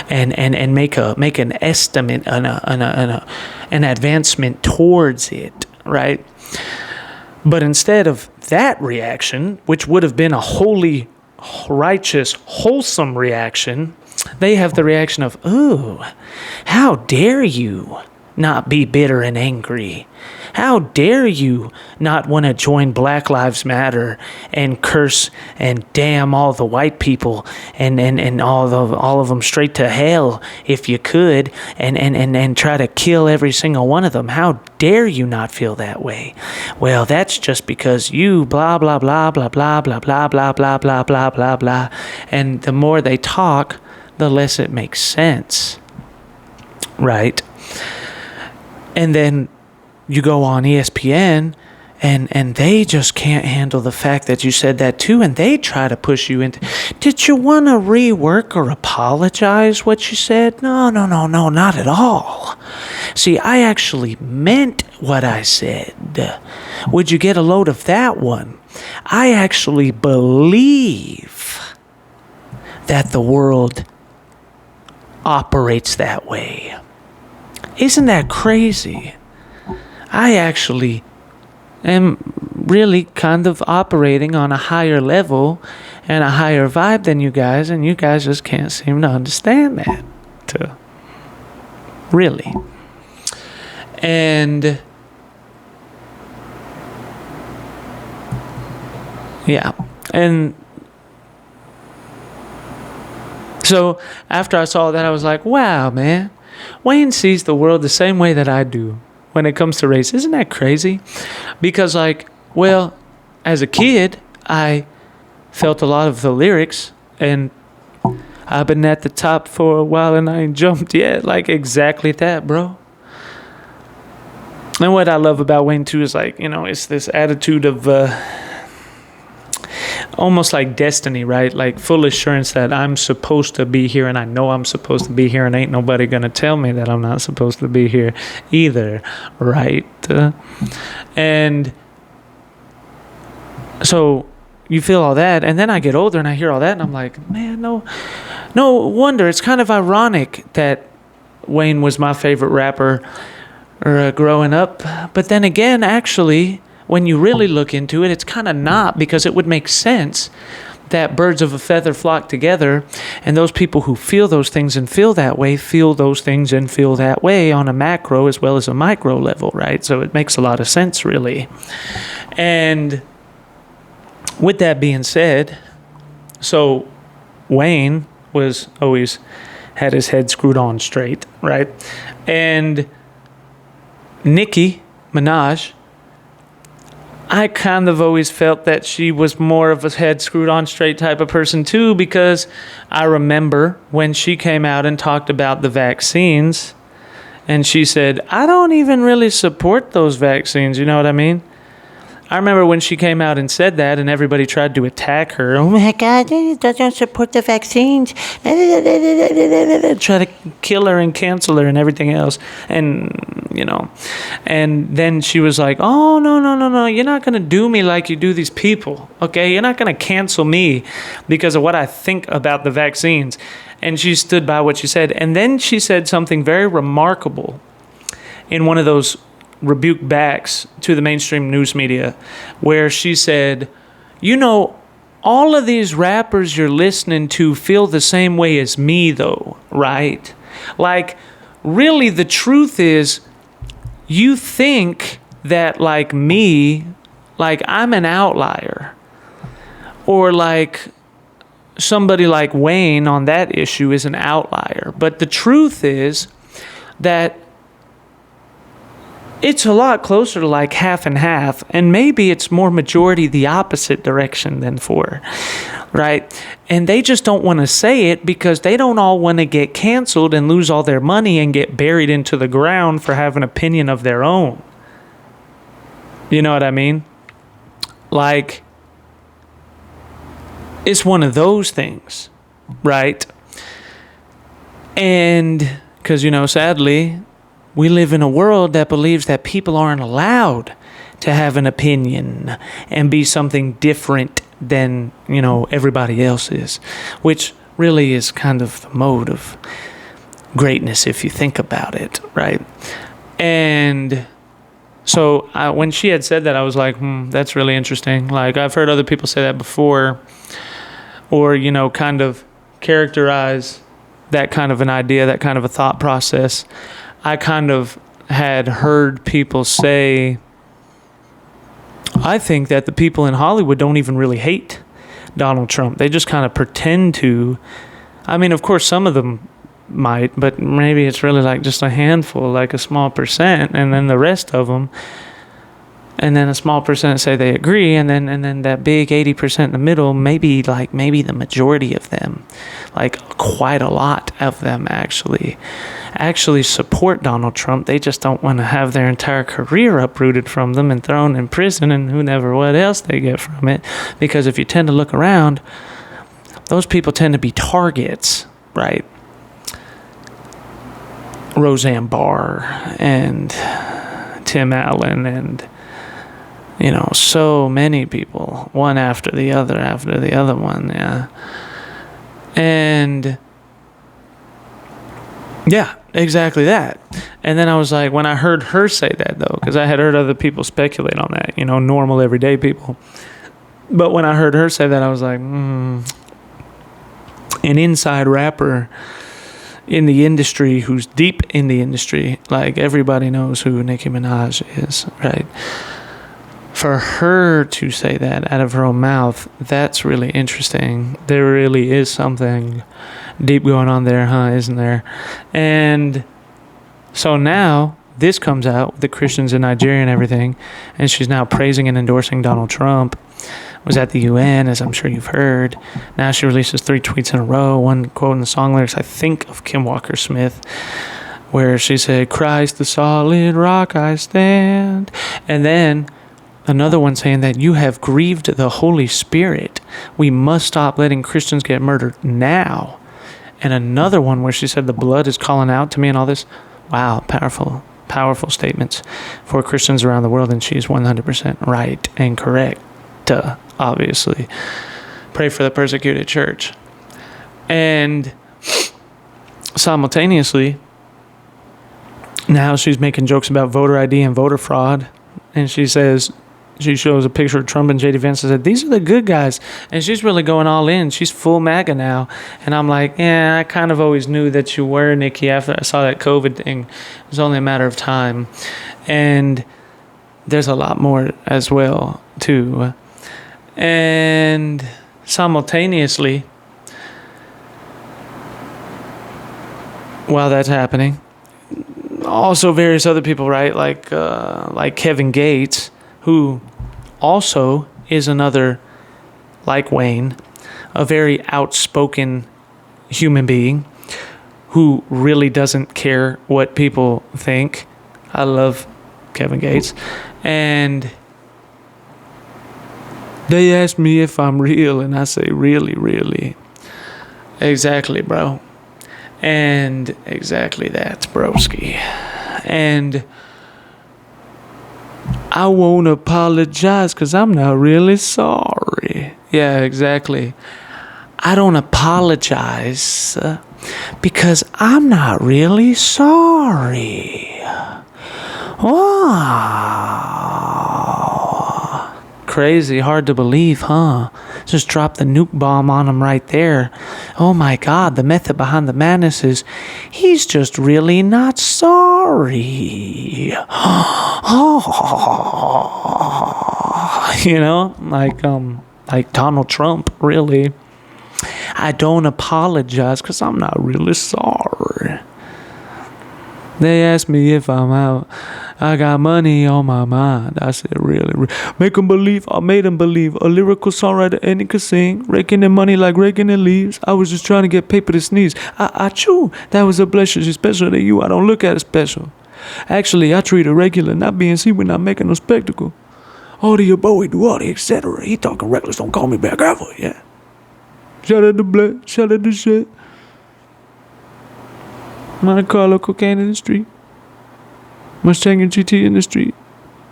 and make an estimate, an advancement towards it, right? But instead of that reaction, which would have been a holy, righteous, wholesome reaction, they have the reaction of, ooh, how dare you not be bitter and angry? How dare you not want to join Black Lives Matter and curse and damn all the white people and all of them straight to hell if you could, and try to kill every single one of them? How dare you not feel that way? Well, that's just because you blah blah blah blah blah blah blah blah blah blah blah blah blah. And the more they talk, the less it makes sense, right? And then you go on ESPN, and they just can't handle the fact that you said that too, and they try to push you into, did you want to rework or apologize what you said? No, not at all. See, I actually meant what I said. Would you get a load of that one? I actually believe that the world operates that way. Isn't that crazy? I actually am really kind of operating on a higher level and a higher vibe than you guys, and you guys just can't seem to understand that. Really. And yeah. And so after I saw that, I was like, wow, man. Wayne sees the world the same way that I do when it comes to race. Isn't that crazy? Because, like, well, as a kid, I felt a lot of the lyrics, and I've been at the top for a while and I ain't jumped yet. Like, exactly that, bro. And what I love about Wayne, too, is, like, you know, it's this attitude of, almost like destiny, right? Like full assurance that I'm supposed to be here, and I know I'm supposed to be here, and ain't nobody gonna tell me that I'm not supposed to be here either, right? And so you feel all that, and then I get older and I hear all that, and I'm like, man, no wonder. It's kind of ironic that Wayne was my favorite rapper growing up, but then again, actually, when you really look into it, it's kind of not, because it would make sense that birds of a feather flock together, and those people who feel those things and feel that way feel those things and feel that way on a macro as well as a micro level, right? So it makes a lot of sense, really. And with that being said, so Wayne was always had his head screwed on straight, right? And Nicki Minaj, I kind of always felt that she was more of a head screwed on straight type of person too, because I remember when she came out and talked about the vaccines, and she said, I don't even really support those vaccines, you know what I mean? I remember when she came out and said that, and everybody tried to attack her. Oh my God, he doesn't support the vaccines. Try to kill her and cancel her and everything else. And, you know, and then she was like, oh, no. You're not going to do me like you do these people, okay? You're not going to cancel me because of what I think about the vaccines. And she stood by what she said. And then she said something very remarkable in one of those rebuke backs to the mainstream news media, where she said, you know, all of these rappers you're listening to feel the same way as me though, right? Like, really the truth is, you think that like me, like I'm an outlier, or like somebody like Wayne on that issue is an outlier. But the truth is that it's a lot closer to like half and half, and maybe it's more majority the opposite direction than for, right? And they just don't want to say it because they don't all want to get canceled and lose all their money and get buried into the ground for having an opinion of their own. You know what I mean? Like, it's one of those things, right? And because, you know, sadly, we live in a world that believes that people aren't allowed to have an opinion and be something different than, you know, everybody else is, which really is kind of the mode of greatness if you think about it, right? And so when she had said that, I was like, that's really interesting. Like, I've heard other people say that before, or, you know, kind of characterize that kind of an idea, that kind of a thought process. I kind of had heard people say, I think that the people in Hollywood don't even really hate Donald Trump. They just kind of pretend to. I mean, of course, some of them might, but maybe it's really like just a handful, like a small percent, and then the rest of them, and then a small percent say they agree, and then that big 80% in the middle, maybe the majority of them, like quite a lot of them actually support Donald Trump. They just don't want to have their entire career uprooted from them and thrown in prison and who never what else they get from it. Because if you tend to look around, those people tend to be targets, right? Roseanne Barr and Tim Allen and, you know, so many people, one after the other one, yeah. And yeah, exactly that. And then I was like, when I heard her say that, though, because I had heard other people speculate on that, you know, normal everyday people. But when I heard her say that, I was like, an inside rapper in the industry who's deep in the industry, like everybody knows who Nicki Minaj is, right? For her to say that out of her own mouth, that's really interesting. There really is something deep going on there, huh? Isn't there? And so now this comes out, the Christians in Nigeria and everything, and she's now praising and endorsing Donald Trump. Was at the UN, as I'm sure you've heard. Now she releases 3 tweets in a row, one quoting the song lyrics, I think, of Kim Walker-Smith, where she said, Christ the solid rock I stand. And then another one saying that you have grieved the Holy Spirit. We must stop letting Christians get murdered now. And another one where she said the blood is calling out to me and all this. Wow, powerful statements for Christians around the world, and she's 100% right and correct, obviously. Pray for the persecuted church. And simultaneously, now she's making jokes about voter ID and voter fraud, and she says, she shows a picture of Trump and J.D. Vance and said, these are the good guys. And she's really going all in. She's full MAGA now. And I'm like, I kind of always knew that you were, Nikki, after I saw that COVID thing. It was only a matter of time. And there's a lot more as well, too. And simultaneously, while that's happening, also various other people, right? Like Kevin Gates, who also is another, like Wayne, a very outspoken human being who really doesn't care what people think. I love Kevin Gates. And they ask me if I'm real, and I say, really, really. Exactly, bro. And exactly that, broski. And I won't apologize because I'm not really sorry. Yeah, exactly. I don't apologize because I'm not really sorry. Wow. Crazy, hard to believe, huh? Just drop the nuke bomb on him right there. Oh my God, the method behind the madness is he's just really not sorry. You know, like Donald Trump, really. I don't apologize because I'm not really sorry. They asked me if I'm out. I got money on my mind. I said, really. Make them believe. I made them believe. A lyrical songwriter any could sing. Raking in money like raking in leaves. I was just trying to get paper to sneeze. I chew. That was a blessing. She's special to you. I don't look at it special. Actually, I treat it regular. Not being seen when not making no spectacle. All to your boy, do all the etc. He talking reckless. Don't call me back ever. Yeah. Shout out to Black. Shout out to shit. Monte Carlo, cocaine in the street. Mustang and GT in the street.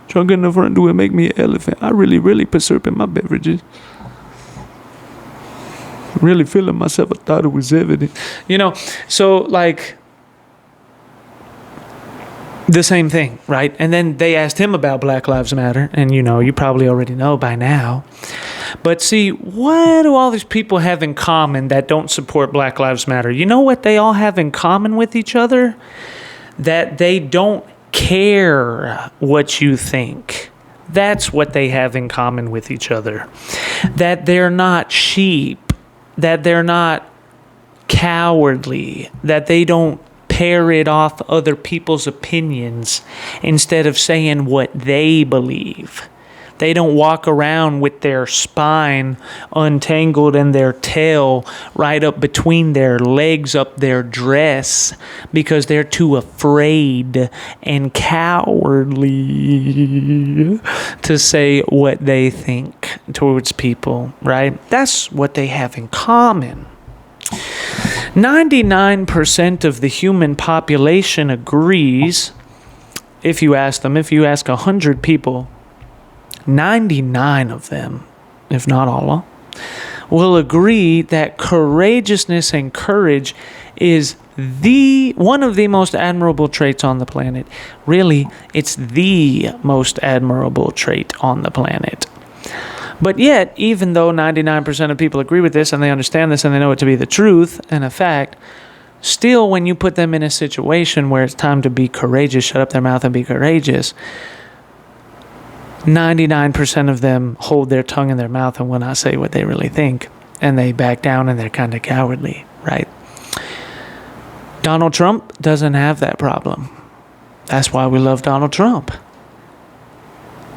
Trunk in the front door make me an elephant. I really put syrup in my beverages. Really feeling myself. I thought it was evident. You know, so like the same thing, right? And then they asked him about Black Lives Matter. And, you know, you probably already know by now. But see, what do all these people have in common that don't support Black Lives Matter? You know what they all have in common with each other? That they don't care what you think. That's what they have in common with each other. That they're not sheep. That they're not cowardly. That they don't parrot off other people's opinions instead of saying what they believe. They don't walk around with their spine untangled and their tail right up between their legs up their dress because they're too afraid and cowardly to say what they think towards people, right? That's what they have in common. 99% of the human population agrees, if you ask 100 people, 99 of them, if not all, will agree that courageousness and courage is one of the most admirable traits on the planet. Really, it's the most admirable trait on the planet. But yet, even though 99% of people agree with this and they understand this and they know it to be the truth and a fact, still when you put them in a situation where it's time to be courageous, shut up their mouth and be courageous, 99% of them hold their tongue in their mouth and will not say what they really think. And they back down and they're kind of cowardly, right? Donald Trump doesn't have that problem. That's why we love Donald Trump.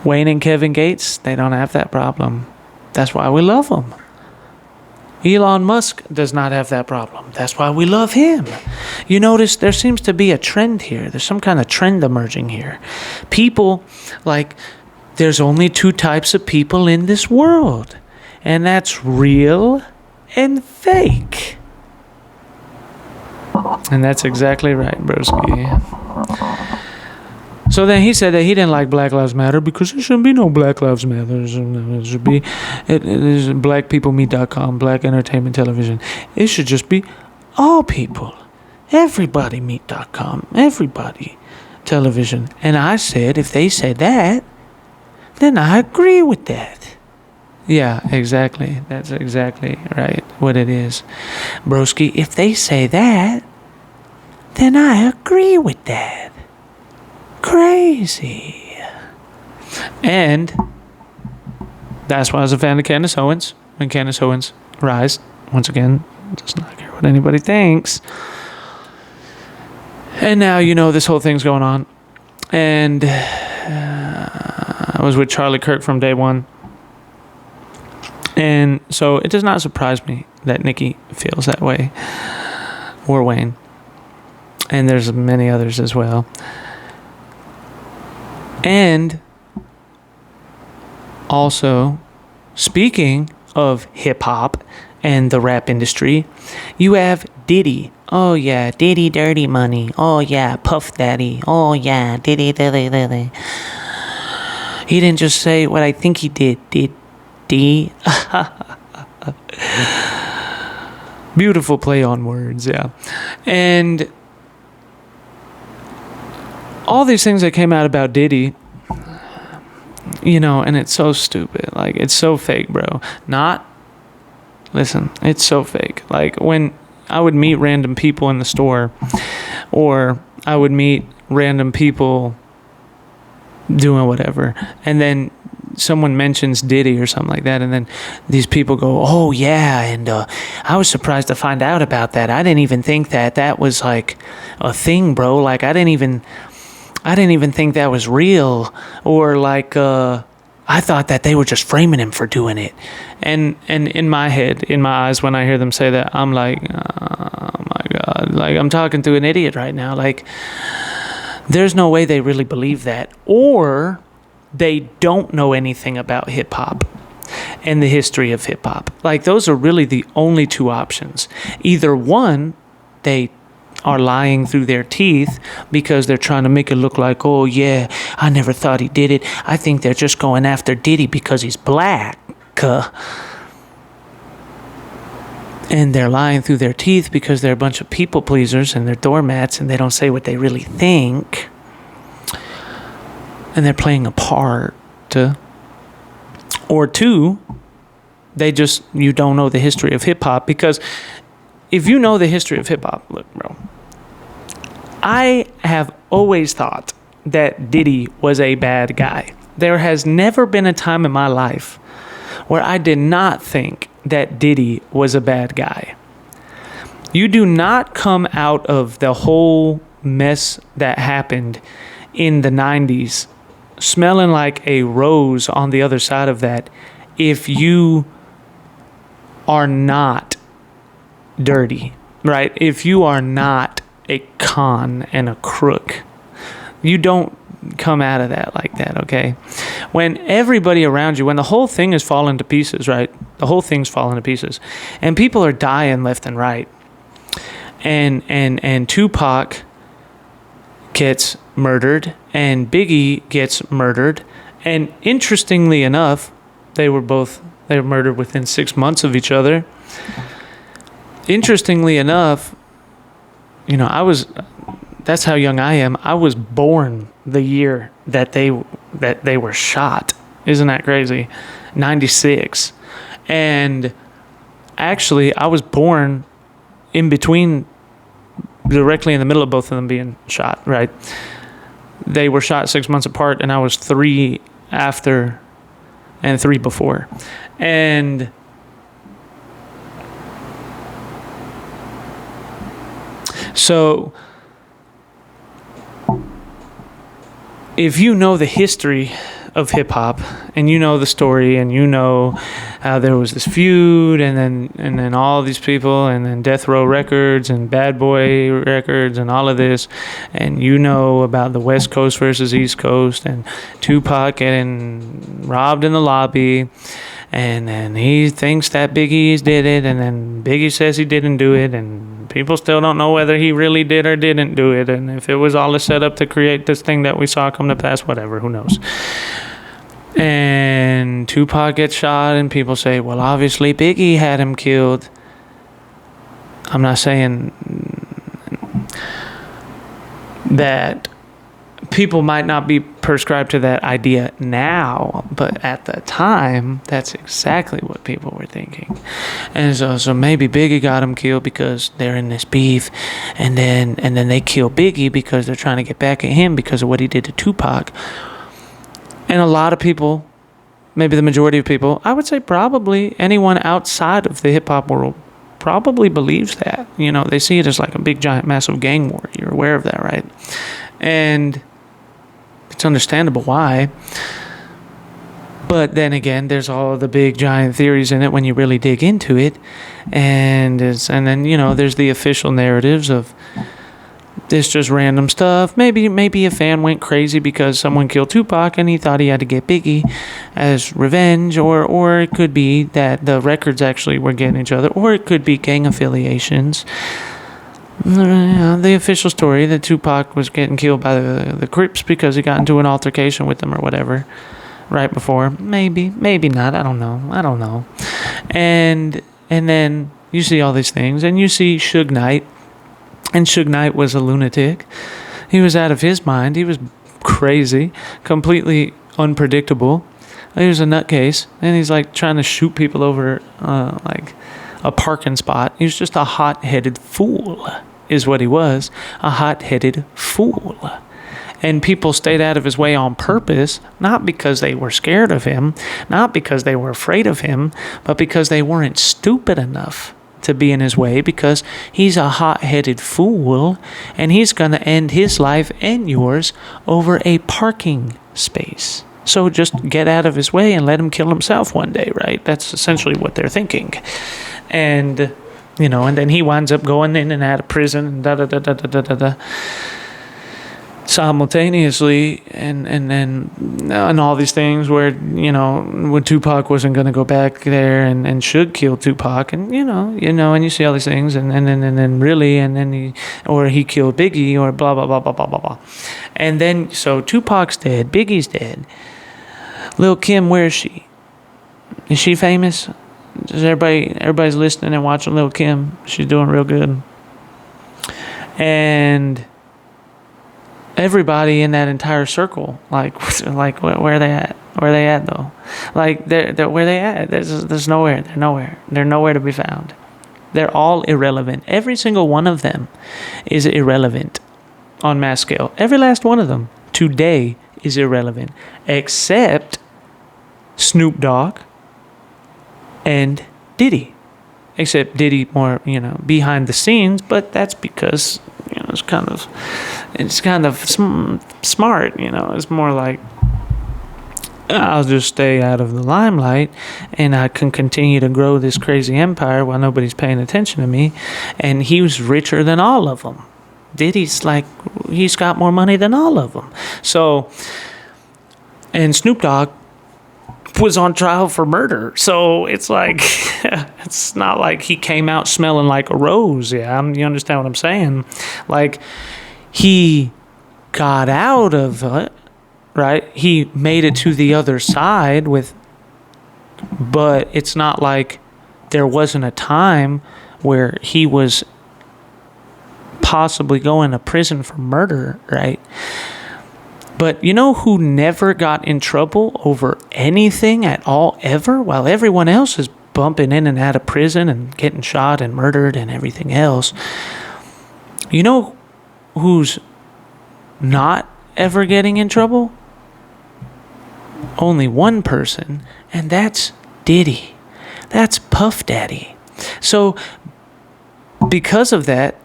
Wayne and Kevin Gates, they don't have that problem. That's why we love them. Elon Musk does not have that problem. That's why we love him. You notice there seems to be a trend here. There's some kind of trend emerging here. People like... There's only two types of people in this world. And that's real and fake. And that's exactly right, broski. So then he said that he didn't like Black Lives Matter because there shouldn't be no Black Lives Matter. It should be, it is blackpeoplemeet.com, Black Entertainment Television. It should just be all people. Everybodymeet.com, everybody television. And I said, if they said that, then I agree with that. Yeah, exactly. That's exactly right what it is. Broski, if they say that, then I agree with that. Crazy. And that's why I was a fan of Candace Owens. When Candace Owens rise, once again, does not care what anybody thinks. And now, this whole thing's going on. And I was with Charlie Kirk from day one. And so it does not surprise me that Nikki feels that way. Or Wayne. And there's many others as well. And also, speaking of hip-hop and the rap industry, you have Diddy. Oh, yeah, Diddy Dirty Money. Oh, yeah, Puff Daddy. Oh, yeah, Diddy. He didn't just say what I think he did D? Beautiful play on words, yeah. And all these things that came out about Diddy, and it's so stupid. Like, it's so fake, bro. Listen, it's so fake. Like, when I would meet random people in the store, or I would meet random people doing whatever, and then someone mentions Diddy or something like that, and then these people go, oh yeah, and I was surprised to find out about that. I didn't even think that was like a thing, bro. Like, I didn't even think that was real, or like I thought that they were just framing him for doing it. And in my head, in my eyes, when I hear them say that, I'm like, oh my God, like, I'm talking to an idiot right now. Like, there's no way they really believe that, or they don't know anything about hip hop and the history of hip hop. Like, those are really the only two options. Either one, they are lying through their teeth because they're trying to make it look like, oh yeah, I never thought he did it. I think they're just going after Diddy because he's black. And they're lying through their teeth because they're a bunch of people pleasers and they're doormats and they don't say what they really think. And they're playing a part. Or two, you don't know the history of hip hop, because if you know the history of hip hop, look, bro, I have always thought that Diddy was a bad guy. There has never been a time in my life where I did not think that Diddy was a bad guy. You do not come out of the whole mess that happened in the 90s smelling like a rose on the other side of that if you are not dirty, right? If you are not a con and a crook, you don't come out of that like that, okay? When everybody around you, when the whole thing is falling to pieces, right? The whole thing's falling to pieces, and people are dying left and right, and Tupac gets murdered and Biggie gets murdered, and interestingly enough, they were murdered within 6 months of each other. Interestingly enough, that's how young I am. I was born the year that they were shot. Isn't that crazy? 96. And actually, I was born in between, directly in the middle of both of them being shot, right? They were shot 6 months apart, and I was 3 after and 3 before. And so if you know the history of hip hop and you know the story and you know how there was this feud and then all these people and then Death Row Records and Bad Boy Records and all of this, and you know about the West Coast versus East Coast and Tupac getting robbed in the lobby and then he thinks that Biggie did it, and then Biggie says he didn't do it, and people still don't know whether he really did or didn't do it, and if it was all a setup to create this thing that we saw come to pass, whatever, who knows. And Tupac gets shot, and people say, well, obviously Biggie had him killed. I'm not saying that people might not be prescribed to that idea now, but at the time, that's exactly what people were thinking. And so maybe Biggie got him killed because they're in this beef, and then they kill Biggie because they're trying to get back at him because of what he did to Tupac. And a lot of people, maybe the majority of people, I would say probably anyone outside of the hip-hop world probably believes that. You know, they see it as like a big, giant, massive gang war. You're aware of that, right? And it's understandable why. But then again, there's all the big, giant theories in it when you really dig into it. And then, you know, there's the official narratives of this just random stuff. Maybe a fan went crazy because someone killed Tupac and he thought he had to get Biggie as revenge, or it could be that the records actually were getting each other, or it could be gang affiliations. The official story that Tupac was getting killed by the Crips because he got into an altercation with them or whatever right before. Maybe not. I don't know. And then you see all these things, and you see Suge Knight. And Suge Knight was a lunatic. He was out of his mind. He was crazy, completely unpredictable. He was a nutcase, and he's like trying to shoot people over like a parking spot. He was just a hot-headed fool, is what he was. A hot-headed fool. And people stayed out of his way on purpose, not because they were scared of him, not because they were afraid of him, but because they weren't stupid enough to be in his way, because he's a hot-headed fool, and he's going to end his life and yours over a parking space. So just get out of his way and let him kill himself one day, right? That's essentially what they're thinking. And, you know, and then he winds up going in and out of prison and da-da-da-da-da-da-da. Simultaneously, and all these things where, you know, when Tupac wasn't going to go back there and should kill Tupac, and you know, and you see all these things, and then he killed Biggie, or blah blah blah blah blah blah blah, and then so Tupac's dead, Biggie's dead. Lil' Kim, where is she? Is she famous? Is everybody's listening and watching Lil' Kim? She's doing real good, and everybody in that entire circle, like where are they at? Where are they at though? Like they're where they at? There's nowhere. They're nowhere. They're nowhere to be found. They're all irrelevant. Every single one of them is irrelevant on mass scale. Every last one of them today is irrelevant, except Snoop Dogg and Diddy. Except Diddy more, you know, behind the scenes, but that's because, you know, it's kind of smart, you know. It's more like, I'll just stay out of the limelight, and I can continue to grow this crazy empire while nobody's paying attention to me. And he was richer than all of them. Diddy's like, he's got more money than all of them. So, and Snoop Dogg was on trial for murder. So it's like, it's not like he came out smelling like a rose. Yeah, you understand what I'm saying? Like, he got out of it, right? He made it to the other side but it's not like there wasn't a time where he was possibly going to prison for murder, right? But you know who never got in trouble over anything at all ever, while everyone else is bumping in and out of prison and getting shot and murdered and everything else? You know who's not ever getting in trouble? Only one person, and that's Diddy. That's Puff Daddy. So because of that,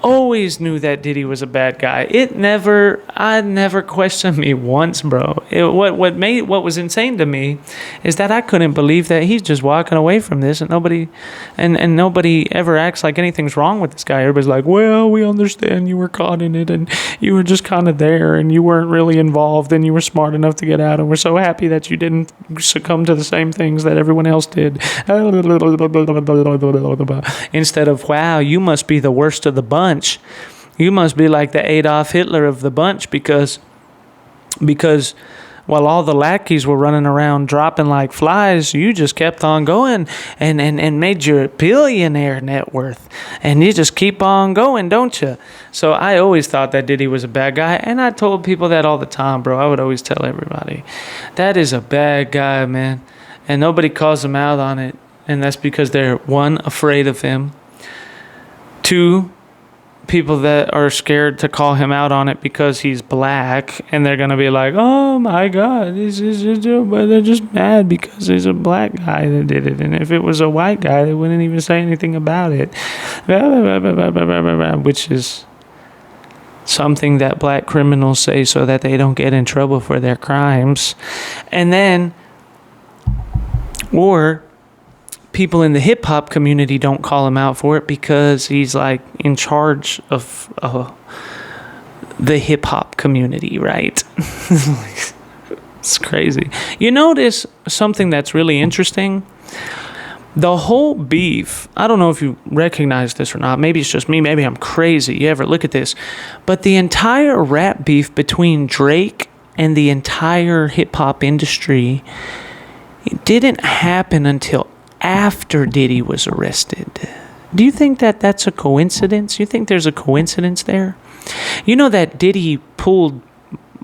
always knew that Diddy was a bad guy. I never questioned me once, bro. What was insane to me is that I couldn't believe that he's just walking away from this, and nobody ever acts like anything's wrong with this guy. Everybody's like, well, we understand you were caught in it, and you were just kind of there, and you weren't really involved, and you were smart enough to get out, and we're so happy that you didn't succumb to the same things that everyone else did. Instead of, wow, you must be the worst of the bunch. You must be like the Adolf Hitler of the bunch because while all the lackeys were running around dropping like flies, you just kept on going and made your billionaire net worth. And you just keep on going, don't you? So I always thought that Diddy was a bad guy, and I told people that all the time, bro. I would always tell everybody, that is a bad guy, man. And nobody calls him out on it. And that's because they're, one, afraid of him. Two, people that are scared to call him out on it because he's black, and they're gonna be like, oh my god, but they're just mad because he's a black guy that did it, and if it was a white guy they wouldn't even say anything about it, which is something that black criminals say so that they don't get in trouble for their crimes. And then, or people in the hip-hop community don't call him out for it because he's like in charge of the hip-hop community, right? It's crazy. You notice something that's really interesting? The whole beef, I don't know if you recognize this or not, maybe it's just me, maybe I'm crazy, you ever look at this, but the entire rap beef between Drake and the entire hip-hop industry, it didn't happen until after Diddy was arrested. Do you think that that's a coincidence? You think there's a coincidence there? You know that Diddy pulled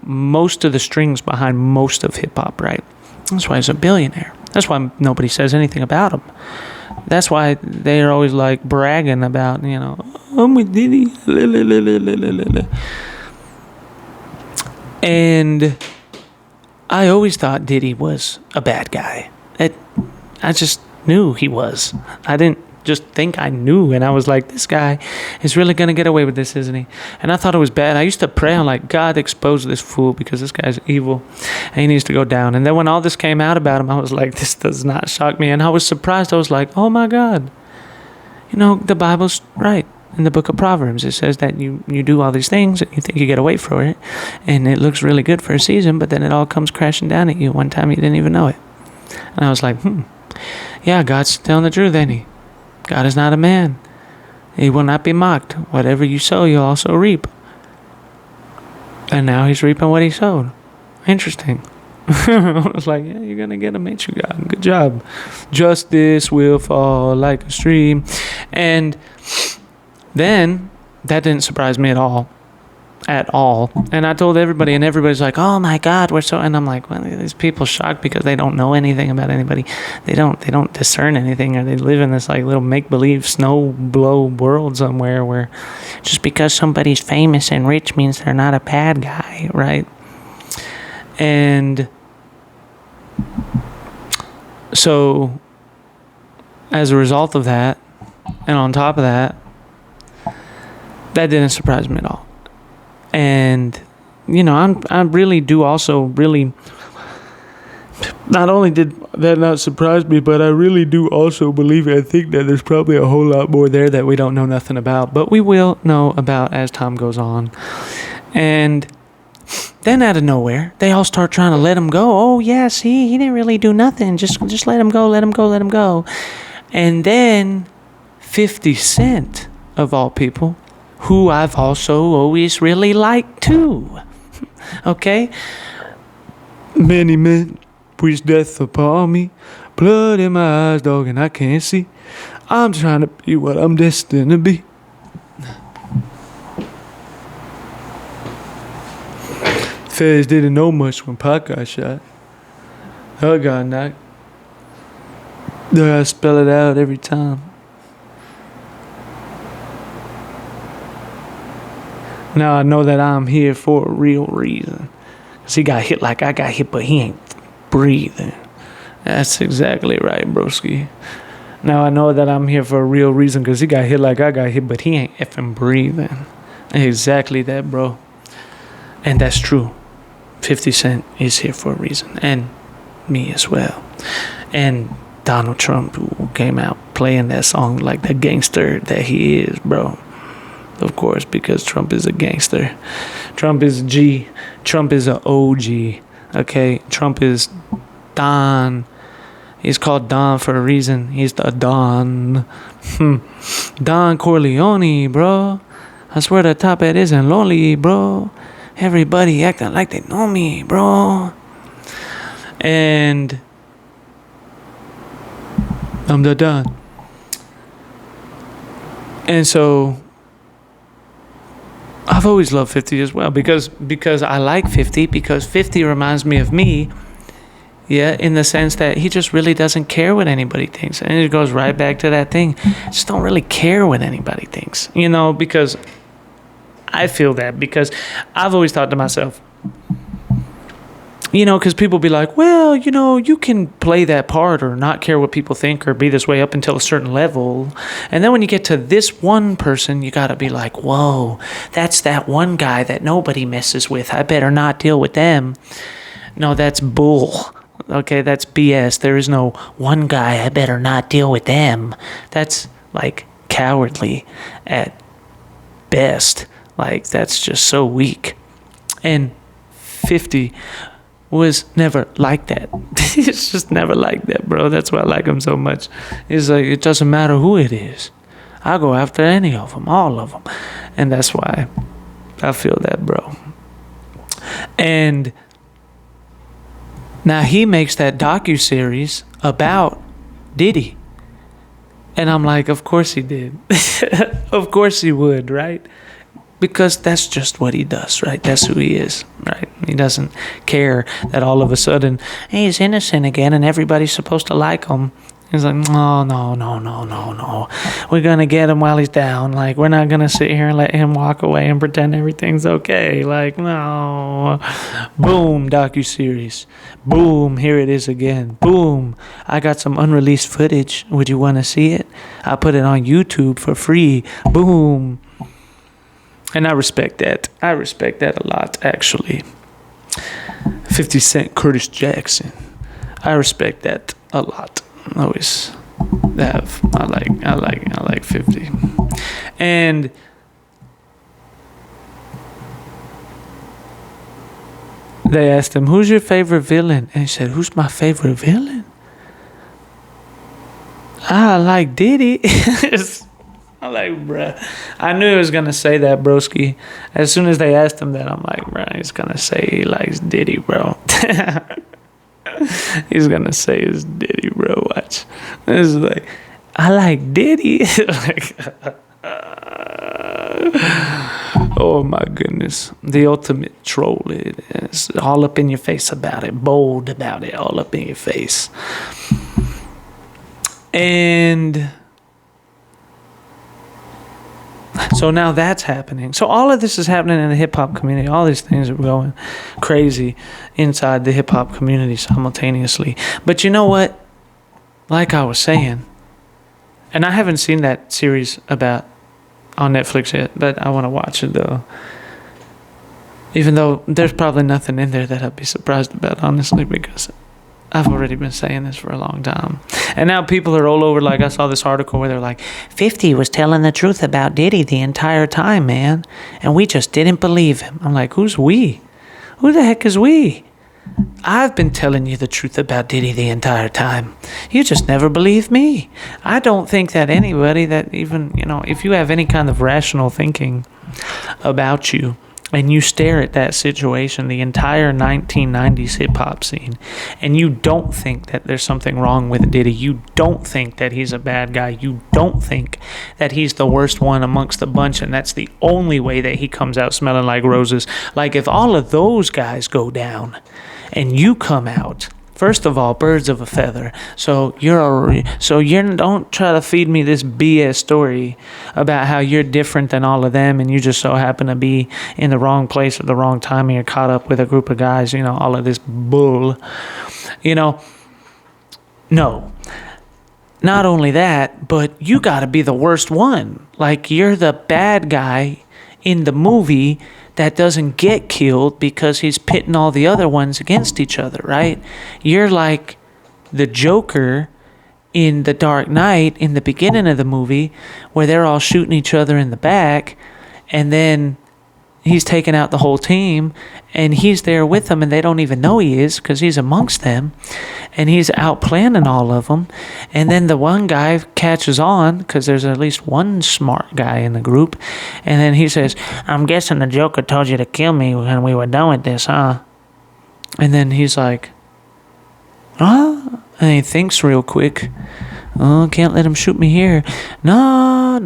most of the strings behind most of hip-hop, right? That's why he's a billionaire. That's why nobody says anything about him. That's why they're always like bragging about, I'm with Diddy. And I always thought Diddy was a bad guy. I just knew he was. I didn't just think I knew, and I was like, this guy is really gonna get away with this, isn't he? And I thought it was bad. I used to pray, I'm like, God, expose this fool because this guy's evil and he needs to go down. And then when all this came out about him, I was like, this does not shock me. And I was surprised. I was like, oh my God, the Bible's right. In the book of Proverbs, it says that you do all these things and you think you get away from it, and it looks really good for a season, but then it all comes crashing down at you one time you didn't even know it. And I was like, yeah, God's telling the truth, ain't he? God is not a man. He will not be mocked. Whatever you sow, you'll also reap. And now he's reaping what he sowed. Interesting. I was like, yeah, you're going to get him, ain't you, God? Good job. Justice will fall like a stream. And then, that didn't surprise me at all. At all. And I told everybody, and everybody's like, oh my God, we're so, and I'm like, well, these people shocked because they don't know anything about anybody. They don't discern anything, or they live in this like little make-believe snow blow world somewhere where just because somebody's famous and rich means they're not a bad guy, right? And so as a result of that, and on top of that, that didn't surprise me at all. And, I really do also really, not only did that not surprise me, but I really do also believe I think that there's probably a whole lot more there that we don't know nothing about, but we will know about as time goes on. And then out of nowhere, they all start trying to let him go. Oh, yeah, see, he didn't really do nothing. Just let him go, let him go, let him go. And then 50 Cent, of all people, who I've also always really liked too. Okay? Many men preach death upon me. Blood in my eyes, dog, and I can't see. I'm trying to be what I'm destined to be. Feds didn't know much when Pac got shot. I got knocked. There I spell it out every time. Now I know that I'm here for a real reason. Because he got hit like I got hit, but he ain't breathing. That's exactly right, broski. Now I know that I'm here for a real reason because he got hit like I got hit, but he ain't effing breathing. Exactly that, bro. And that's true. 50 Cent is here for a reason. And me as well. And Donald Trump, who came out playing that song like the gangster that he is, bro. Of course, because Trump is a gangster. Trump is a G. Trump is an OG. Okay? Trump is Don. He's called Don for a reason. He's the Don. Don Corleone, bro. I swear the top hat isn't lonely, bro. Everybody acting like they know me, bro. And I'm the Don. And so I've always loved 50 as well because I like 50 because 50 reminds me of me. Yeah, in the sense that he just really doesn't care what anybody thinks. And it goes right back to that thing. Just don't really care what anybody thinks. You know, because I feel that. Because I've always thought to myself, you know, because people be like, well, you know, you can play that part or not care what people think or be this way up until a certain level. And then when you get to this one person, you got to be like, whoa, that's that one guy that nobody messes with. I better not deal with them. No, that's bull. Okay, that's BS. There is no one guy, I better not deal with them. That's like cowardly at best. Like, that's just so weak. And 50 was never like that. It's just never like that, bro. That's why I like him so much. It's like, it doesn't matter who it is. I'll go after any of them, all of them. And that's why I feel that, bro. And now he makes that docuseries about Diddy. And I'm like, of course he did. Of course he would, right? Because that's just what he does, right? That's who he is, right? He doesn't care that all of a sudden he's innocent again and everybody's supposed to like him. He's like, no. We're going to get him while he's down. Like, we're not going to sit here and let him walk away and pretend everything's okay. Like, no. Boom, docuseries. Boom, here it is again. Boom, I got some unreleased footage. Would you want to see it? I put it on YouTube for free. Boom. And I respect that. I respect that a lot, actually. 50 Cent, Curtis Jackson. I respect that a lot. Always have. I like 50. And they asked him, who's your favorite villain? And he said, who's my favorite villain? I like Diddy. I'm like, bruh. I knew he was going to say that, broski. As soon as they asked him that, I'm like, bruh, he's going to say he likes Diddy, bro. He's going to say it's Diddy, bro. Watch. It's like, I like Diddy. Oh, my goodness. The ultimate troll. It is all up in your face about it. Bold about it. All up in your face. And so now that's happening. So all of this is happening in the hip-hop community. All these things are going crazy inside the hip-hop community simultaneously. But you know what? Like I was saying, and I haven't seen that series on Netflix yet, but I want to watch it, though. Even though there's probably nothing in there that I'd be surprised about, honestly, because I've already been saying this for a long time. And now people are all over, like I saw this article where they're like, 50 was telling the truth about Diddy the entire time, man. And we just didn't believe him. I'm like, who's we? Who the heck is we? I've been telling you the truth about Diddy the entire time. You just never believe me. I don't think that anybody that even, if you have any kind of rational thinking about you, and you stare at that situation, the entire 1990s hip-hop scene, and you don't think that there's something wrong with Diddy, you don't think that he's a bad guy, you don't think that he's the worst one amongst the bunch, and that's the only way that he comes out smelling like roses. Like, if all of those guys go down, and you come out, first of all, birds of a feather. So you don't try to feed me this BS story about how you're different than all of them and you just so happen to be in the wrong place at the wrong time and you're caught up with a group of guys, all of this bull. No. not only that, but you got to be the worst one. Like, you're the bad guy in the movie that doesn't get killed because he's pitting all the other ones against each other, right? You're like the Joker in The Dark Knight in the beginning of the movie where they're all shooting each other in the back, and then he's taking out the whole team, and he's there with them, and they don't even know he is because he's amongst them, and he's out planning all of them. And then the one guy catches on because there's at least one smart guy in the group, and then he says, "I'm guessing the Joker told you to kill me when we were done with this, huh?" And then he's like, "Huh?" And he thinks real quick. "Oh, can't let him shoot me here. No.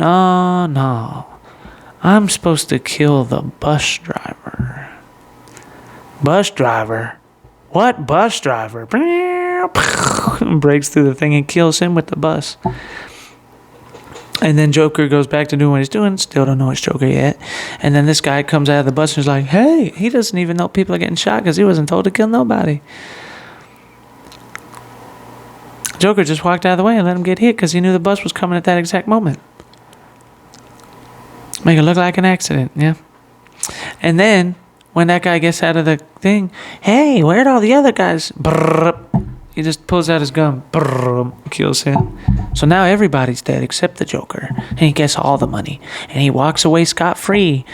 I'm supposed to kill the bus driver." Bus driver? What bus driver? Breaks through the thing and kills him with the bus. And then Joker goes back to doing what he's doing. Still don't know it's Joker yet. And then this guy comes out of the bus and is like, "Hey," he doesn't even know people are getting shot because he wasn't told to kill nobody. Joker just walked out of the way and let him get hit because he knew the bus was coming at that exact moment. Make it look like an accident, yeah. And then, when that guy gets out of the thing, "Hey, where'd all the other guys?" Brrr, he just pulls out his gun, brrr, kills him. So now everybody's dead except the Joker. And he gets all the money. And he walks away scot-free,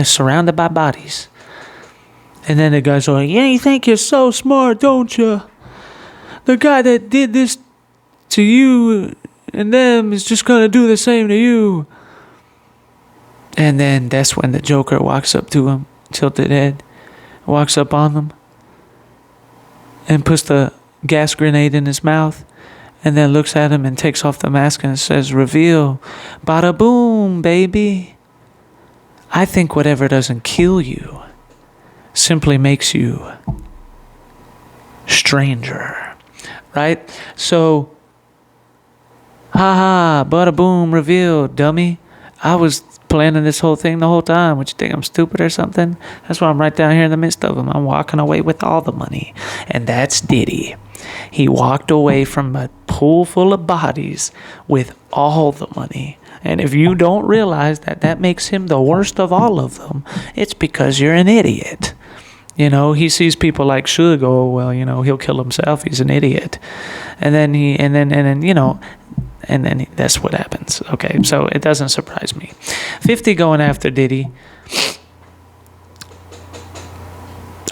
surrounded by bodies. And then the guy's like, "Yeah, you think you're so smart, don't you? The guy that did this to you and them is just going to do the same to you." And then that's when the Joker walks up to him, tilted head, walks up on them, and puts the gas grenade in his mouth, and then looks at him and takes off the mask and says, "Reveal, bada boom, baby." I think whatever doesn't kill you simply makes you stranger, right? So, haha, bada boom, reveal, dummy. I was planning this whole thing the whole time. What, you think I'm stupid or something? That's why I'm right down here in the midst of them. I'm walking away with all the money. And that's Diddy. He walked away from a pool full of bodies with all the money. And if you don't realize that that makes him the worst of all of them, it's because you're an idiot. You know, he sees people like Suge, "Oh, well, you know, he'll kill himself. He's an idiot." And then that's what happens. Okay, so it doesn't surprise me. 50 going after Diddy.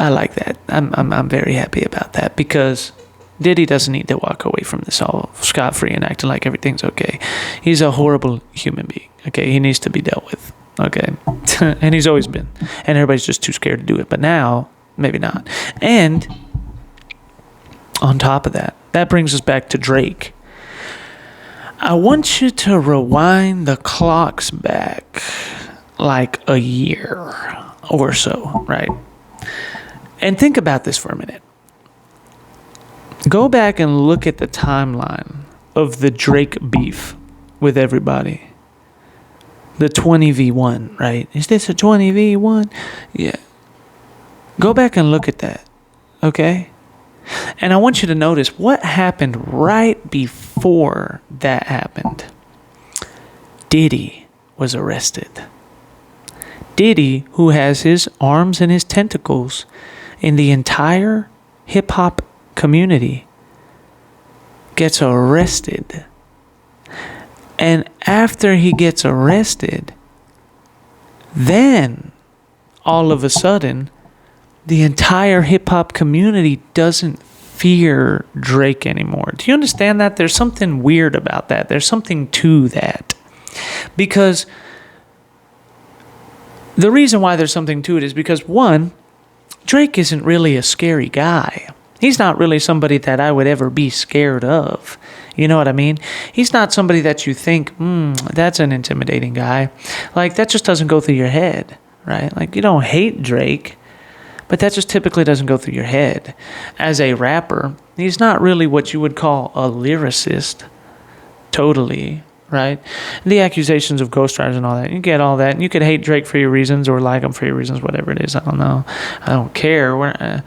I like that. I'm very happy about that because Diddy doesn't need to walk away from this all scot-free and acting like everything's okay. He's a horrible human being. Okay, he needs to be dealt with. Okay, and he's always been. And everybody's just too scared to do it. But now, maybe not. And on top of that, that brings us back to Drake. I want you to rewind the clocks back like a year or so, right? And think about this for a minute. Go back and look at the timeline of the Drake beef with everybody. The 20v1, right? Is this a 20v1? Yeah. Go back and look at that, okay? And I want you to notice what happened right before that happened. Diddy was arrested. Diddy, who has his arms and his tentacles in the entire hip-hop community, gets arrested. And after he gets arrested, then all of a sudden, the entire hip-hop community doesn't fear Drake anymore. Do you understand that? There's something weird about that. There's something to that. Because the reason why there's something to it is because, one, Drake isn't really a scary guy. He's not really somebody that I would ever be scared of. You know what I mean? He's not somebody that you think, that's an intimidating guy. Like, that just doesn't go through your head, right? Like, you don't hate Drake, but that just typically doesn't go through your head. As a rapper, he's not really what you would call a lyricist. Totally, right? The accusations of ghostwriters and all that, you get all that. And you could hate Drake for your reasons or like him for your reasons, whatever it is. I don't know. I don't care.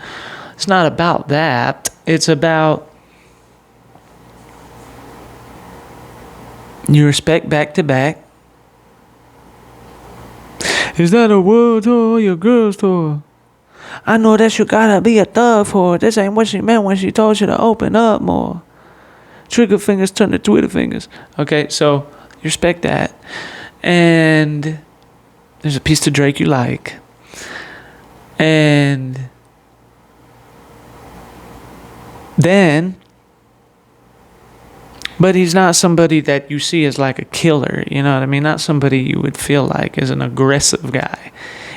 It's not about that. It's about You respect back to back. Is that a world tour or your girl's tour? I know that you gotta be a thug for it. This ain't what she meant when she told you to open up more. Trigger fingers turn to Twitter fingers. Okay, so you respect that. And there's a piece to Drake you like. And then, but he's not somebody that you see as like a killer, you know what I mean? Not somebody you would feel like is an aggressive guy.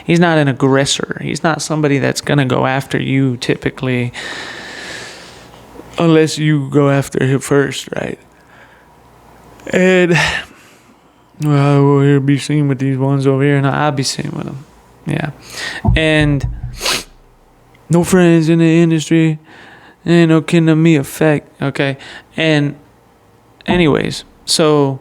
He's not an aggressor. He's not somebody that's going to go after you typically, unless you go after him first, right? And, well, we'll be seen with these ones over here, and I'll be seen with them. Yeah. And no friends in the industry, ain't no kin to me effect, okay? And anyways, so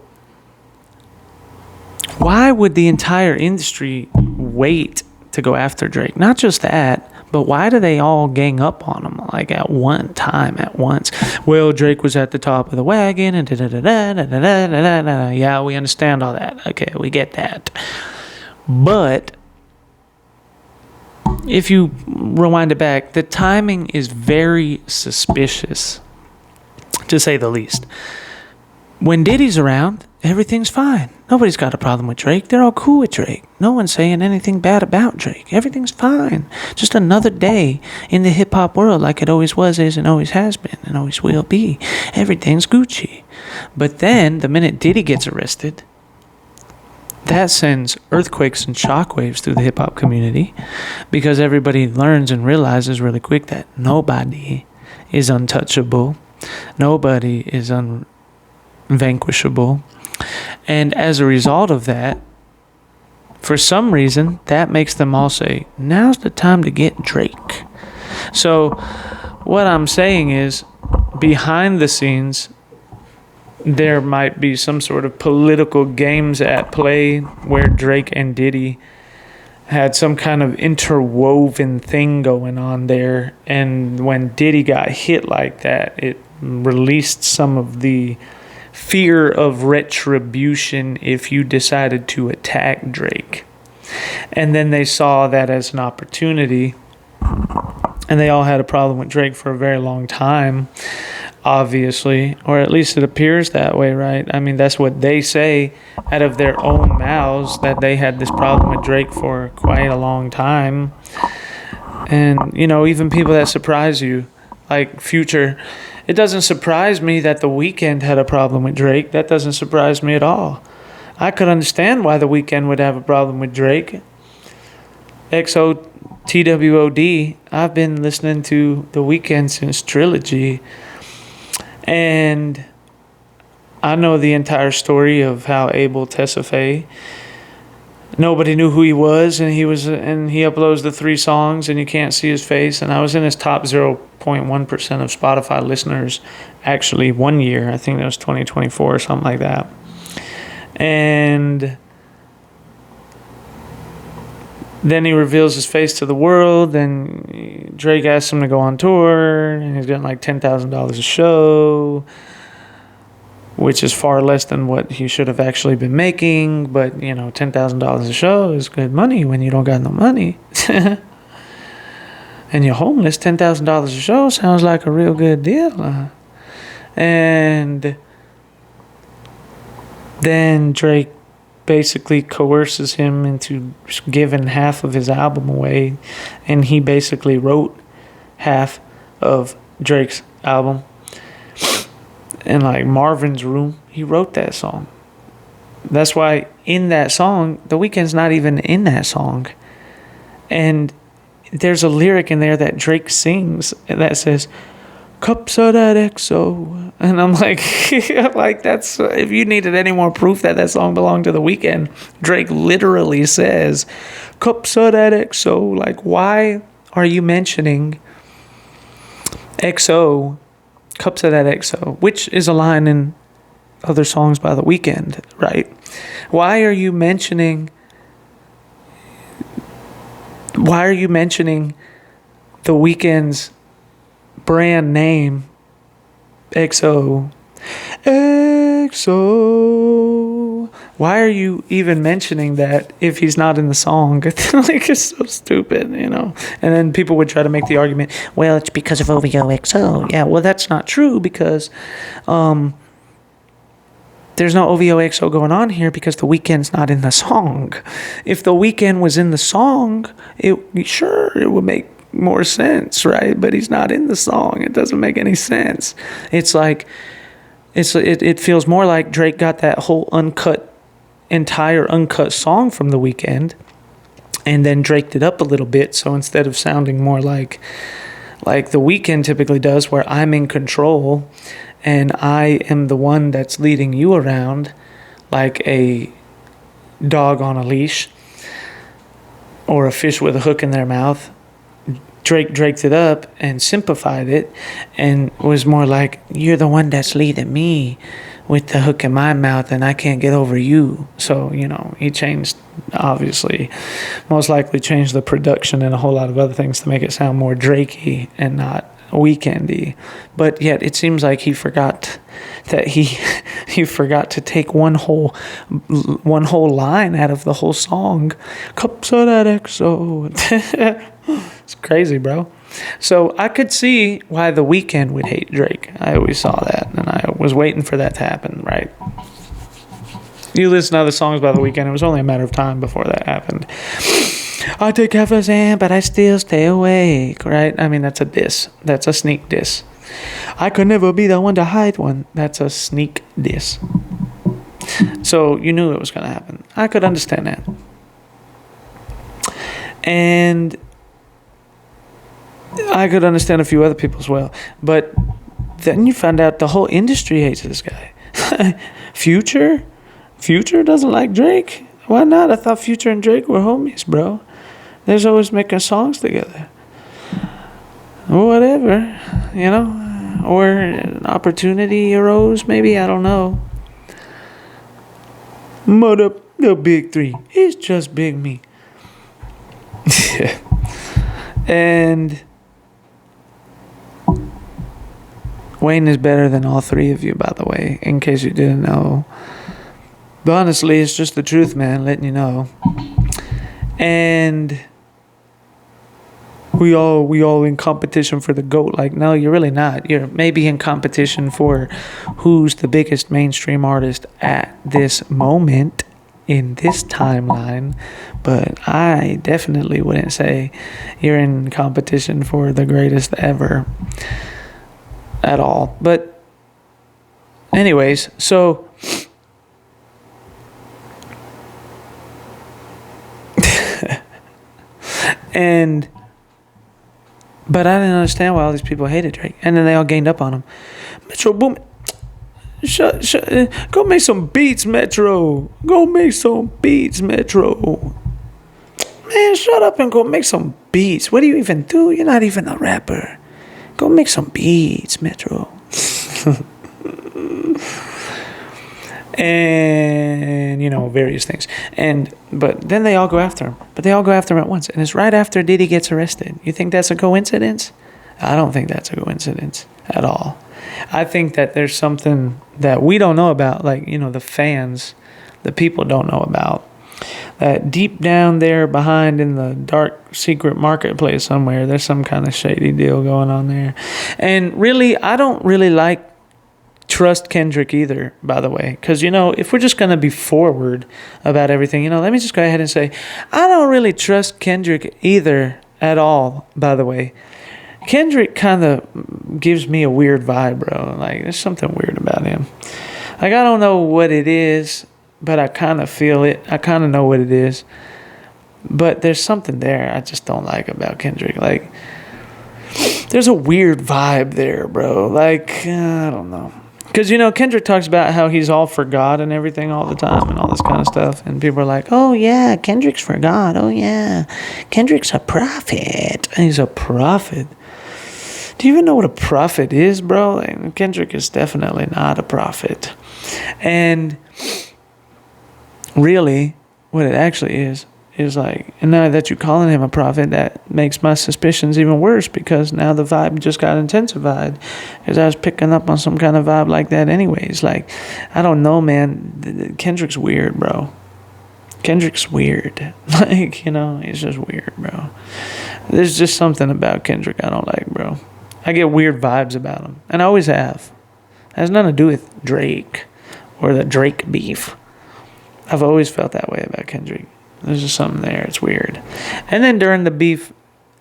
why would the entire industry wait to go after Drake? Not just that, but why do they all gang up on him like at one time, at once? Well, Drake was at the top of the wagon and da-da-da-da-da-da-da-da-da-da. Yeah, we understand all that. Okay, we get that. But if you rewind it back, the timing is very suspicious, to say the least. When Diddy's around, everything's fine. Nobody's got a problem with Drake. They're all cool with Drake. No one's saying anything bad about Drake. Everything's fine. Just another day in the hip-hop world like it always was, is, and always has been, and always will be. Everything's Gucci. But then, the minute Diddy gets arrested, that sends earthquakes and shockwaves through the hip-hop community, because everybody learns and realizes really quick that nobody is untouchable. Nobody is vanquishable. And as a result of that, for some reason, that makes them all say, now's the time to get Drake. So what I'm saying is, behind the scenes, there might be some sort of political games at play where Drake and Diddy had some kind of interwoven thing going on there. And when Diddy got hit like that, it released some of the fear of retribution if you decided to attack Drake. And then they saw that as an opportunity, and they all had a problem with Drake for a very long time, obviously, or at least it appears that way, right? I mean, that's what they say out of their own mouths, that they had this problem with Drake for quite a long time. And, you know, even people that surprise you, like Future, it doesn't surprise me that The Weeknd had a problem with Drake. That doesn't surprise me at all. I could understand why The Weeknd would have a problem with Drake. XO TWOD, I've been listening to The Weeknd since Trilogy, and I know the entire story of how Abel Tesfaye, nobody knew who he was, and he uploads the 3 songs and you can't see his face. And I was in his top 0.1% of Spotify listeners actually one year. I think that was 2024 or something like that. And then he reveals his face to the world, and Drake asks him to go on tour, and he's getting like $10,000 a show, which is far less than what he should have actually been making. But, you know, $10,000 a show is good money when you don't got no money. And you're homeless. $10,000 a show sounds like a real good deal. And then Drake basically coerces him into giving half of his album away, and he basically wrote half of Drake's album. In like Marvin's Room, he wrote that song. That's why in that song, The Weeknd's not even in that song. And there's a lyric in there that Drake sings that says, "Cups of that XO." And I'm like, that's, if you needed any more proof that song belonged to The Weeknd, Drake literally says, "Cups of that XO." Like, why are you mentioning XO, "Cups of that XO," which is a line in other songs by The Weeknd, right? Why are you mentioning The Weeknd's brand name, XO? XO. Why are you even mentioning that if he's not in the song? Like, it's so stupid, you know? And then people would try to make the argument, well, it's because of OVOXO. Yeah, well, that's not true because there's no OVOXO going on here because The Weeknd's not in the song. If The Weeknd was in the song, it would make more sense, right? But he's not in the song. It doesn't make any sense. It's like it feels more like Drake got that whole entire uncut song from The Weeknd and then draked it up a little bit. So instead of sounding more like The Weeknd typically does, where I'm in control and I am the one that's leading you around like a dog on a leash or a fish with a hook in their mouth, Drake draked it up and simplified it and was more like, you're the one that's leading me with the hook in my mouth and I can't get over you. So, you know, he changed, obviously, most likely changed the production and a whole lot of other things to make it sound more Drakey and not Weekendy. But yet it seems like he forgot that he forgot to take one whole line out of the whole song. Cups of that XO. It's crazy, bro. So I could see why The Weeknd would hate Drake. I always saw that, and I was waiting for that to happen, right? You listen to other songs by The Weeknd, it was only a matter of time before that happened. I take half a Xan, but I still stay awake, right? I mean, that's a diss. That's a sneak diss. I could never be the one to hide one. That's a sneak diss. So you knew it was going to happen. I could understand that. And I could understand a few other people as well. But then you found out the whole industry hates this guy. Future doesn't like Drake. Why not? I thought Future and Drake were homies, bro. They're always making songs together. Or whatever, you know. Or an opportunity arose, maybe. I don't know. Mother, the big three. It's just big me. And Wayne is better than all three of you, by the way, in case you didn't know. But honestly, it's just the truth, man, letting you know. And we all in competition for the GOAT. Like, no, you're really not. You're maybe in competition for who's the biggest mainstream artist at this moment in this timeline. But I definitely wouldn't say you're in competition for the greatest ever at all. But anyways, so but I didn't understand why all these people hated Drake. And then they all ganged up on him. Metro Boomin, go make some beats, Metro. Go make some beats, Metro. Man, shut up and go make some beats. What do you even do? You're not even a rapper. Go make some beats, Metro. And, you know, various things. But then they all go after him. But they all go after him at once. And it's right after Diddy gets arrested. You think that's a coincidence? I don't think that's a coincidence at all. I think that there's something that we don't know about, like, you know, the fans, the people don't know about. That deep down there behind in the dark secret marketplace somewhere, there's some kind of shady deal going on there. And really, I don't really trust Kendrick either, by the way, because, you know, if we're just going to be forward about everything, you know, let me just go ahead and say I don't really trust Kendrick either at all, by the way. Kendrick kind of gives me a weird vibe, bro. Like, there's something weird about him. Like, I don't know what it is, but I kind of feel it. I kind of know what it is, but there's something there I just don't like about Kendrick. Like, there's a weird vibe there, bro. Like, I don't know. Because, you know, Kendrick talks about how he's all for God and everything all the time and all this kind of stuff. And people are like, oh, yeah, Kendrick's for God. Oh, yeah, Kendrick's a prophet. And he's a prophet. Do you even know what a prophet is, bro? Like, Kendrick is definitely not a prophet. And really, what it actually is is like, and now that you're calling him a prophet, that makes my suspicions even worse, because now the vibe just got intensified, because I was picking up on some kind of vibe like that anyways. Like, I don't know, man. Kendrick's weird, bro. Kendrick's weird. Like, you know, he's just weird, bro. There's just something about Kendrick I don't like, bro. I get weird vibes about him, and I always have. It has nothing to do with Drake or the Drake beef. I've always felt that way about Kendrick. There's just something there. It's weird. And then during the beef,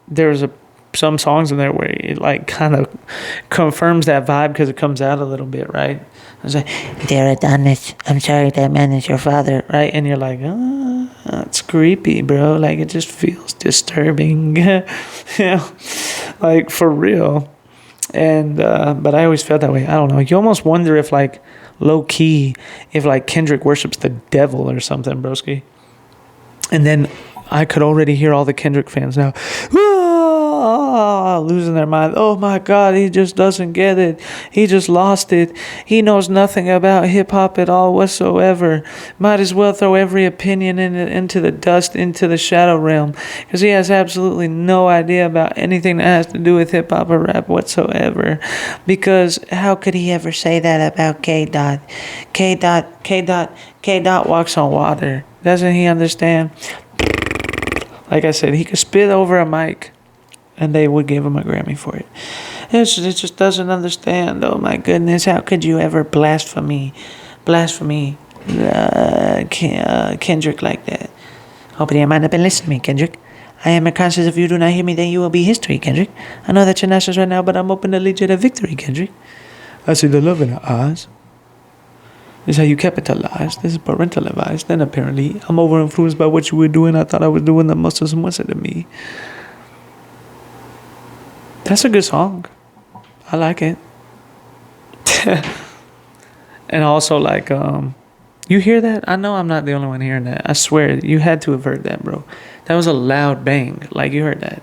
there was some songs in there where it like kind of confirms that vibe, because it comes out a little bit, right? It's like, "Dear Adonis, I'm sorry that man is your father," right? And you're like, oh, it's creepy, bro. Like, it just feels disturbing. You know, like, for real. And but I always felt that way. I don't know. You almost wonder if, like, low key, if like Kendrick worships the devil or something, broski. And then I could already hear all the Kendrick fans now losing their mind. Oh my God, he just doesn't get it. He just lost it. He knows nothing about hip hop at all whatsoever. Might as well throw every opinion into the dust, into the shadow realm, because he has absolutely no idea about anything that has to do with hip hop or rap whatsoever. Because how could he ever say that about K Dot? K Dot walks on water. Doesn't he understand? Like I said, he could spit over a mic and they would give him a Grammy for it. It just doesn't understand. Oh my goodness, how could you ever blasphemy Kendrick like that? Hope you might have been listening to me, Kendrick. I am conscious if you do not hear me, then you will be history, Kendrick. I know that you're nauseous right now, but I'm open to lead you to victory, Kendrick. I see the love in her eyes. This is how you capitalize. This is parental advice. Then apparently, I'm over influenced by what you were doing. I thought I was doing the most of someone said to me. That's a good song. I like it. And also, like, you hear that? I know I'm not the only one hearing that. I swear, you had to have heard that, bro. That was a loud bang. Like, you heard that.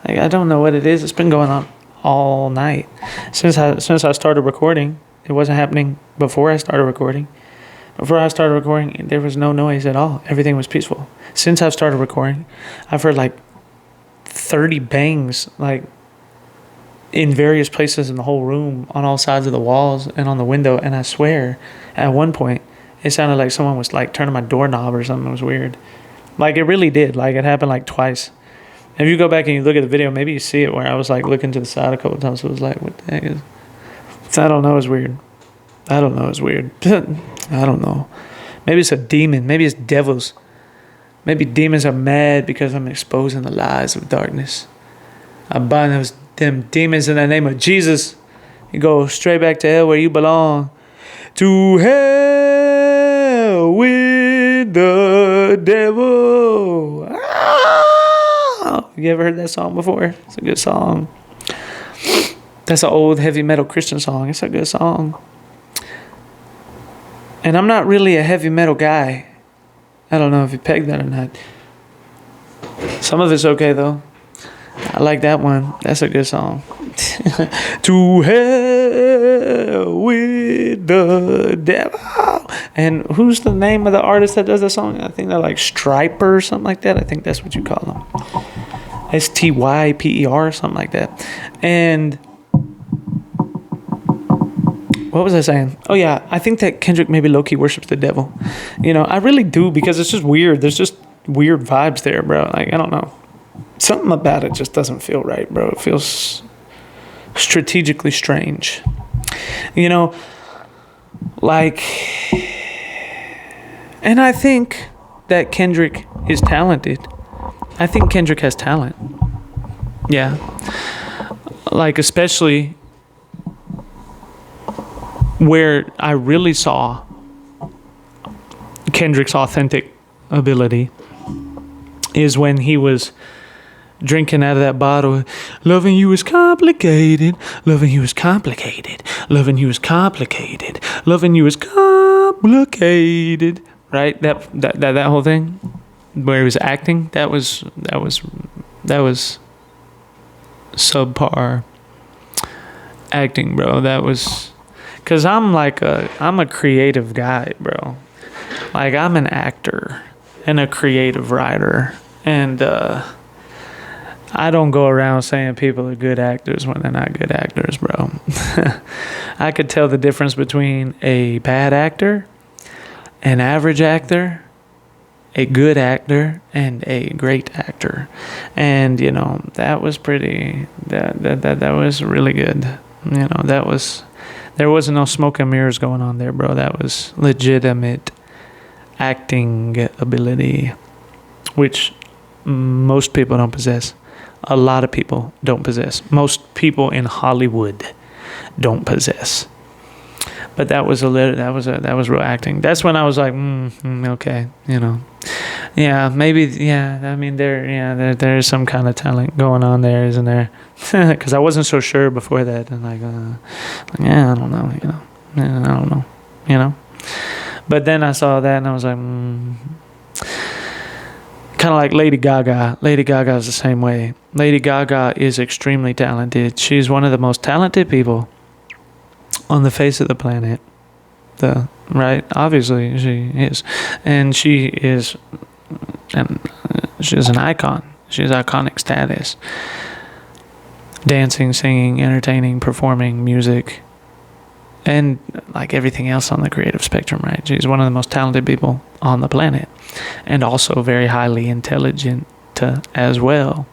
Like, I don't know what it is. It's been going on all night. Since I started recording. It wasn't happening before I started recording. Before I started recording, there was no noise at all. Everything was peaceful. Since I've started recording, I've heard like 30 bangs, like in various places in the whole room, on all sides of the walls and on the window. And I swear, at one point, it sounded like someone was like turning my doorknob or something. It was weird. Like, it really did. Like, it happened like twice. If you go back and you look at the video, maybe you see it where I was like looking to the side a couple of times. So it was like, what the heck is... I don't know. It's weird. I don't know. Maybe it's a demon. Maybe it's devils. Maybe demons are mad because I'm exposing the lies of darkness. I bind them demons in the name of Jesus. You go straight back to hell where you belong. To hell with the devil. Ah! You ever heard that song before? It's a good song. That's an old heavy metal Christian song. It's a good song. And I'm not really a heavy metal guy. I don't know if you pegged that or not. Some of it's okay, though. I like that one. That's a good song. To hell with the devil. And who's the name of the artist that does that song? I think they're like Striper or something like that. I think that's what you call them. Styper or something like that. And... what was I saying? Oh, yeah. I think that Kendrick maybe low-key worships the devil. You know, I really do, because it's just weird. There's just weird vibes there, bro. Like, I don't know. Something about it just doesn't feel right, bro. It feels strategically strange. You know, like... and I think that Kendrick is talented. I think Kendrick has talent. Yeah. Like, especially... where I really saw Kendrick's authentic ability is when he was drinking out of that bottle. Loving you is complicated. Loving you is complicated. Loving you is complicated. Loving you is complicated. Right? That whole thing where he was acting. That was subpar acting, bro. That was. Cause I'm a creative guy, bro. Like, I'm an actor. and a creative writer. And I don't go around saying people are good actors when they're not good actors, bro. I could tell the difference between a bad actor, an average actor, a good actor, and a great actor. And that was that was really good. There wasn't no smoke and mirrors going on there, bro. That was legitimate acting ability, which most people don't possess. A lot of people don't possess. Most people in Hollywood don't possess. But that was real acting. That's when I was like, okay, yeah, maybe, yeah. I mean, there is some kind of talent going on there, isn't there? Because I wasn't so sure before that, and yeah, I don't know, yeah, I don't know, But then I saw that, and I was like, kind of like Lady Gaga. Lady Gaga is the same way. Lady Gaga is extremely talented. She's one of the most talented people on the face of the planet. Right? Obviously, she is. And she's an icon. She has iconic status. Dancing, singing, entertaining, performing, music, and like everything else on the creative spectrum, right? She's one of the most talented people on the planet, and also very highly intelligent as well.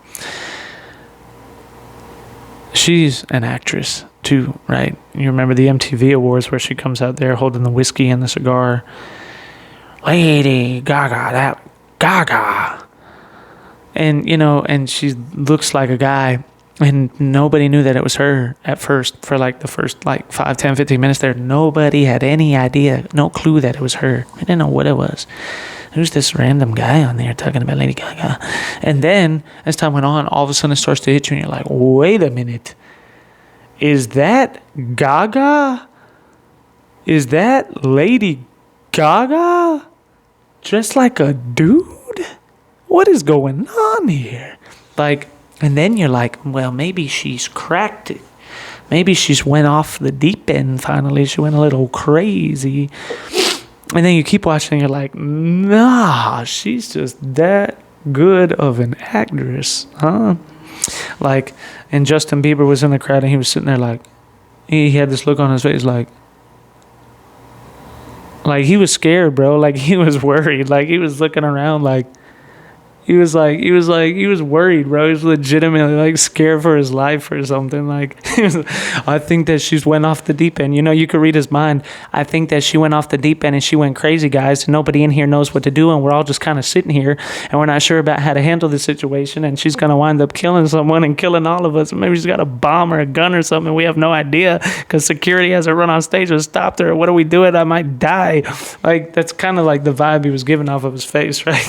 She's an actress too, right? You remember the MTV Awards where she comes out there holding the whiskey and the cigar. Lady Gaga, that Gaga. And, and she looks like a guy, and nobody knew that it was her at first. For like the first 5, 10, 15 minutes there, nobody had any idea, no clue that it was her. I didn't know what it was. Who's this random guy on there talking about Lady Gaga? And then, as time went on, all of a sudden it starts to hit you, and you're like, wait a minute. Is that Gaga? Is that Lady Gaga? Dressed like a dude? What is going on here? And then you're like, well, maybe she's cracked it. Maybe she's went off the deep end finally. She went a little crazy. And then you keep watching and you're like, nah, she's just that good of an actress, huh? And Justin Bieber was in the crowd, and he was sitting there he had this look on his face like he was scared, bro. He was worried. He was looking around he was worried, bro. He was legitimately scared for his life or something. I think that she's went off the deep end. You could read his mind. I think that she went off the deep end and she went crazy, guys. And nobody in here knows what to do, and we're all just kind of sitting here, and we're not sure about how to handle the situation. And she's gonna wind up killing someone and killing all of us. Maybe she's got a bomb or a gun or something. We have no idea because security hasn't run on stage and stopped her. What are we doing? I might die. That's kind of the vibe he was giving off of his face, right?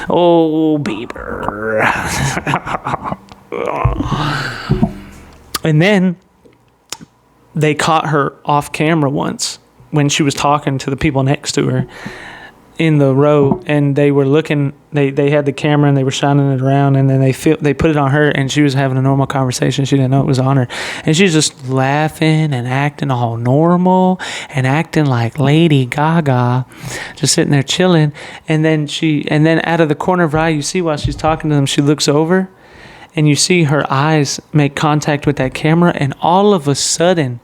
Oh, Bieber. And then they caught her off camera once when she was talking to the people next to her in the row, and they were looking, they had the camera and they were shining it around, and then they put it on her, and she was having a normal conversation. She didn't know it was on her, and she's just laughing and acting all normal and acting like Lady Gaga, just sitting there chilling. And then out of the corner of her eye, you see while she's talking to them, she looks over, and you see her eyes make contact with that camera, and all of a sudden,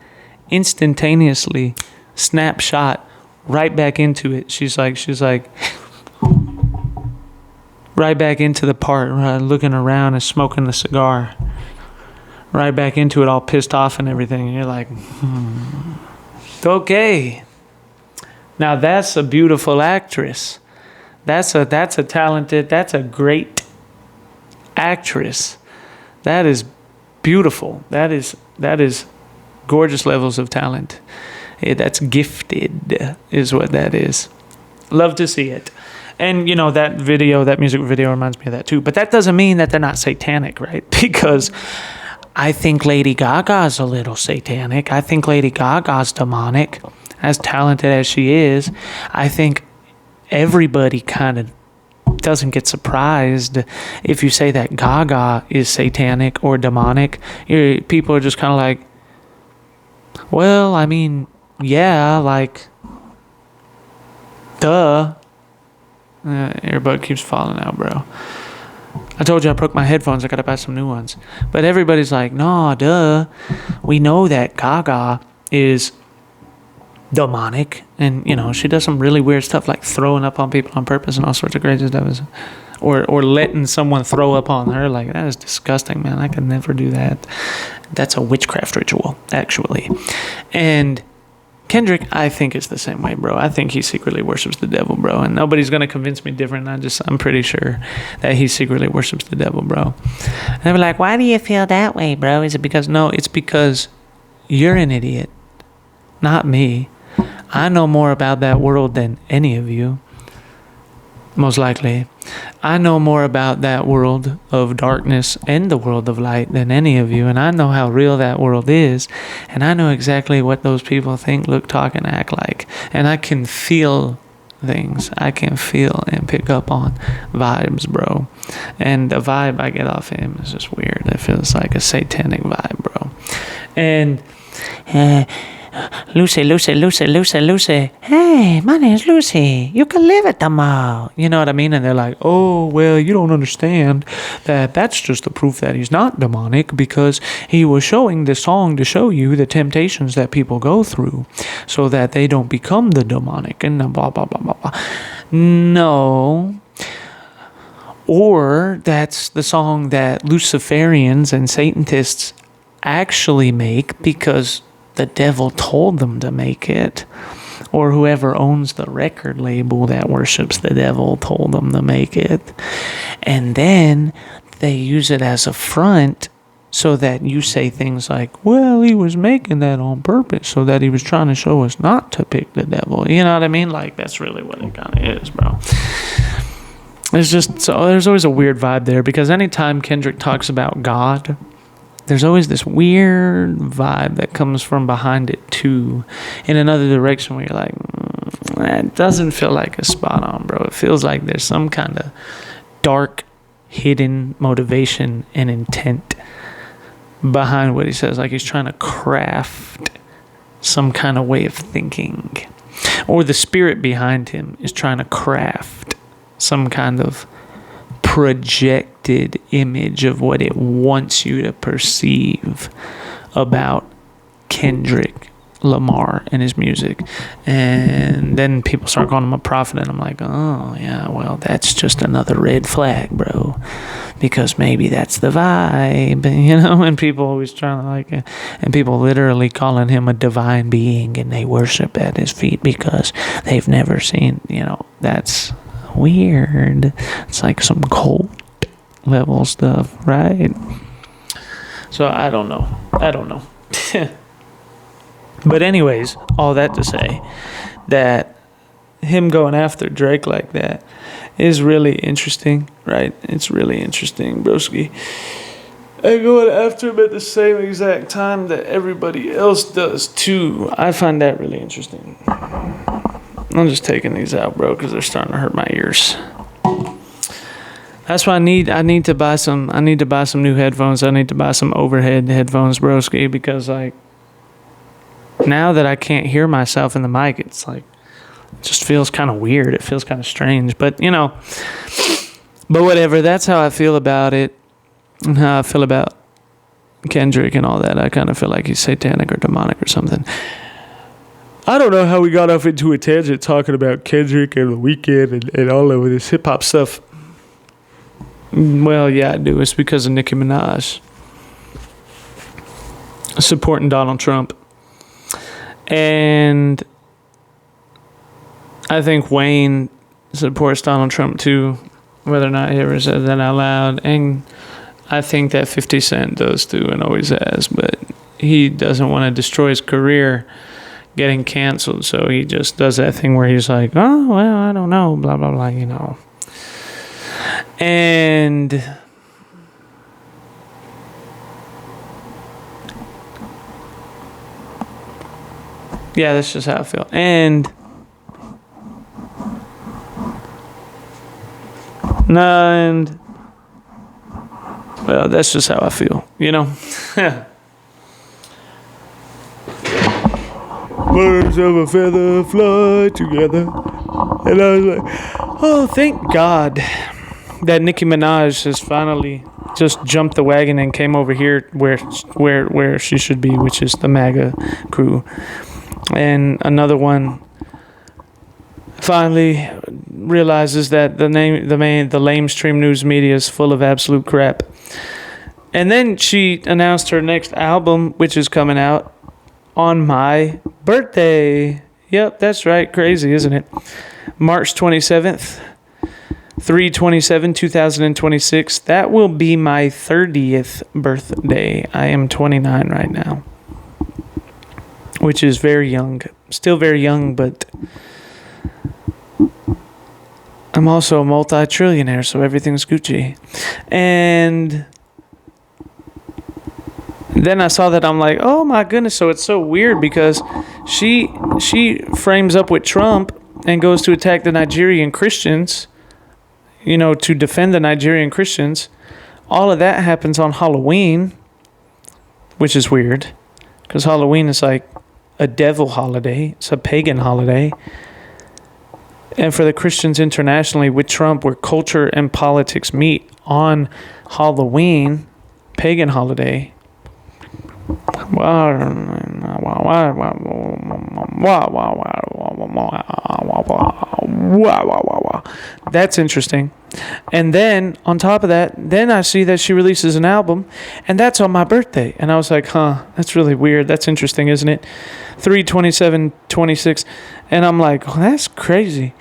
instantaneously, snapshot, right back into it. She's like right back into the part, looking around and smoking the cigar, right back into it, all pissed off and everything. And you're like, okay, now that's a beautiful actress. That's a talented, that's a great actress. That is beautiful. That is gorgeous levels of talent. That's gifted is what that is. Love to see it. And, that music video reminds me of that too. But that doesn't mean that they're not satanic, right? Because I think Lady Gaga's a little satanic. I think Lady Gaga's demonic, as talented as she is. I think everybody kind of doesn't get surprised if you say that Gaga is satanic or demonic. People are just kind of like, well, I mean, yeah, duh. earbud keeps falling out, bro. I told you I broke my headphones. I gotta buy some new ones. But everybody's like, nah, duh. We know that Gaga is demonic. And, you know, she does some really weird stuff like throwing up on people on purpose and all sorts of crazy stuff. Or letting someone throw up on her. Like, that is disgusting, man. I could never do that. That's a witchcraft ritual, actually. And Kendrick, I think, is the same way, bro. I think he secretly worships the devil, bro. And nobody's going to convince me different. I'm pretty sure that he secretly worships the devil, bro. And they were like, why do you feel that way, bro? Is it because... No, it's because you're an idiot, not me. I know more about that world than any of you. Most likely. I know more about that world of darkness and the world of light than any of you, and I know how real that world is, and I know exactly what those people think, look, talk, and act like, and I can feel things. I can feel and pick up on vibes, bro, and the vibe I get off him is just weird. It feels like a satanic vibe, bro. And Lucy. Hey, my name's Lucy. You can live at the mall. You know what I mean? And they're like, oh, well, you don't understand that that's just the proof that he's not demonic because he was showing this song to show you the temptations that people go through so that they don't become the demonic and blah, blah, blah, blah, blah. No. Or that's the song that Luciferians and Satanists actually make because the devil told them to make it, or whoever owns the record label that worships the devil told them to make it, and then they use it as a front so that you say things like, well, he was making that on purpose so that he was trying to show us not to pick the devil. You know what I mean? Like, that's really what it kind of is, bro. There's always a weird vibe there because anytime Kendrick talks about God, there's always this weird vibe that comes from behind it too, in another direction where you're like, that doesn't feel like a spot on, bro. It feels like there's some kind of dark, hidden motivation and intent behind what he says. Like he's trying to craft some kind of way of thinking. Or the spirit behind him is trying to craft some kind of projected image of what it wants you to perceive about Kendrick Lamar and his music. And then people start calling him a prophet, and I'm like, oh yeah, well, that's just another red flag, bro, because maybe that's the vibe, you know. And people always trying to like it, and people literally calling him a divine being, and they worship at his feet because they've never seen, you know. That's weird. It's like some cult level stuff, right? So I don't know. But anyways, all that to say that him going after Drake like that is really interesting, right? It's really interesting, broski. And going after him at the same exact time that everybody else does too. I find that really interesting. I'm just taking these out, bro, because they're starting to hurt my ears. That's why I need to buy some new headphones. I need to buy some overhead headphones, broski, because like now that I can't hear myself in the mic, it's like it just feels kind of weird. It feels kind of strange, but you know, but whatever. That's how I feel about it, and how I feel about Kendrick and all that. I kind of feel like he's satanic or demonic or something. I don't know how we got off into a tangent talking about Kendrick and The Weeknd and all over this hip-hop stuff. Well, yeah, I do. It's because of Nicki Minaj supporting Donald Trump. And I think Wayne supports Donald Trump too, whether or not he ever said that out loud. And I think that 50 Cent does too and always has. But he doesn't want to destroy his career getting canceled, so he just does that thing where he's like, oh, well, I don't know, blah, blah, blah, you know. And yeah, that's just how I feel. And well, that's just how I feel, you know. Birds of a feather fly together. And I was like, Oh, thank God that Nicki Minaj has finally just jumped the wagon and came over here where she should be, which is the MAGA crew. And another one finally realizes that the lamestream news media is full of absolute crap. And then she announced her next album, which is coming out on my birthday. Yep, that's right. Crazy, isn't it? March 27th, 3/27/2026. That will be my 30th birthday. I am 29 right now, which is very young. Still very young, but I'm also a multi-trillionaire, so everything's Gucci. And then I saw that, I'm like, oh my goodness. So it's so weird because she frames up with Trump and goes to attack the Nigerian Christians, to defend the Nigerian Christians. All of that happens on Halloween, which is weird because Halloween is like a devil holiday. It's a pagan holiday. And for the Christians internationally with Trump, where culture and politics meet on Halloween, pagan holiday. That's interesting. And then on top of that, then I see that she releases an album, and that's on my birthday. And I was like, that's really weird. That's interesting, isn't it? 3/27/26. And I'm like, oh, that's crazy.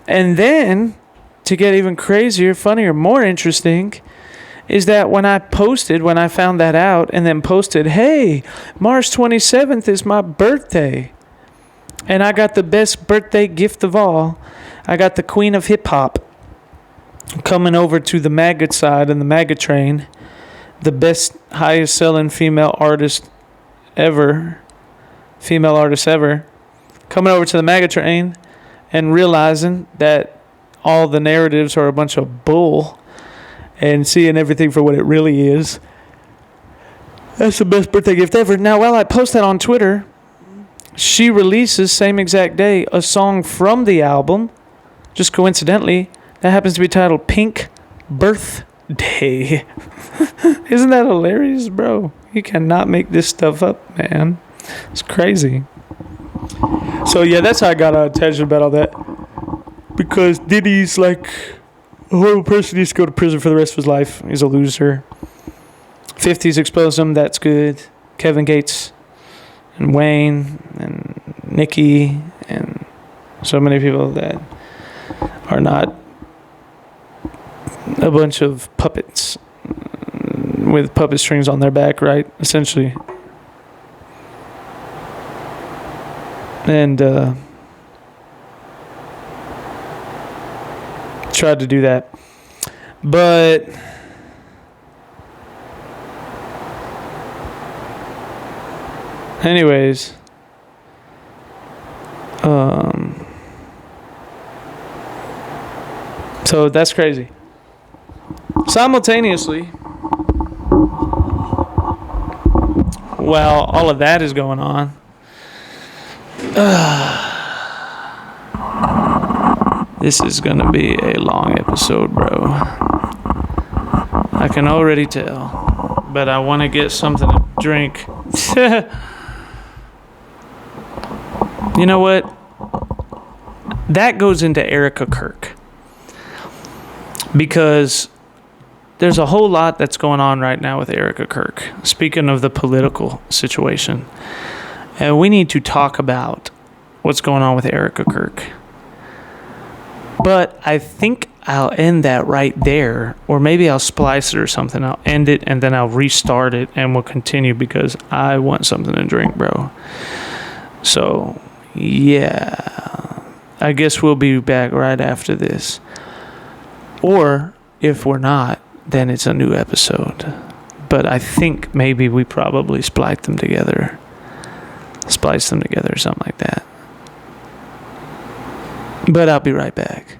And then to get even crazier, funnier, more interesting, is that when I found that out and then posted, hey, March 27th is my birthday. And I got the best birthday gift of all. I got the queen of hip hop coming over to the MAGA side and the MAGA train. The best, highest selling female artist ever. Coming over to the MAGA train and realizing that all the narratives are a bunch of bull. And seeing everything for what it really is. That's the best birthday gift ever. Now, while I post that on Twitter, she releases, same exact day, a song from the album, just coincidentally, that happens to be titled Pink Birthday. Isn't that hilarious, bro? You cannot make this stuff up, man. It's crazy. So, yeah, that's how I got a tangent about all that. Because Diddy's like a horrible person. He needs to go to prison for the rest of his life. He's a loser. 50s exposed him. That's good. Kevin Gates and Wayne and Nikki and so many people that are not a bunch of puppets with puppet strings on their back, right? Essentially. And tried to do that. But anyways, so that's crazy. Simultaneously, while all of that is going on, this is going to be a long episode, bro. I can already tell. But I want to get something to drink. You know what? That goes into Erica Kirk. Because there's a whole lot that's going on right now with Erica Kirk. Speaking of the political situation. And we need to talk about what's going on with Erica Kirk. But I think I'll end that right there. Or maybe I'll splice it or something. I'll end it and then I'll restart it and we'll continue because I want something to drink, bro. So, yeah. I guess we'll be back right after this. Or if we're not, then it's a new episode. But I think maybe we probably splice them together or something like that. But I'll be right back.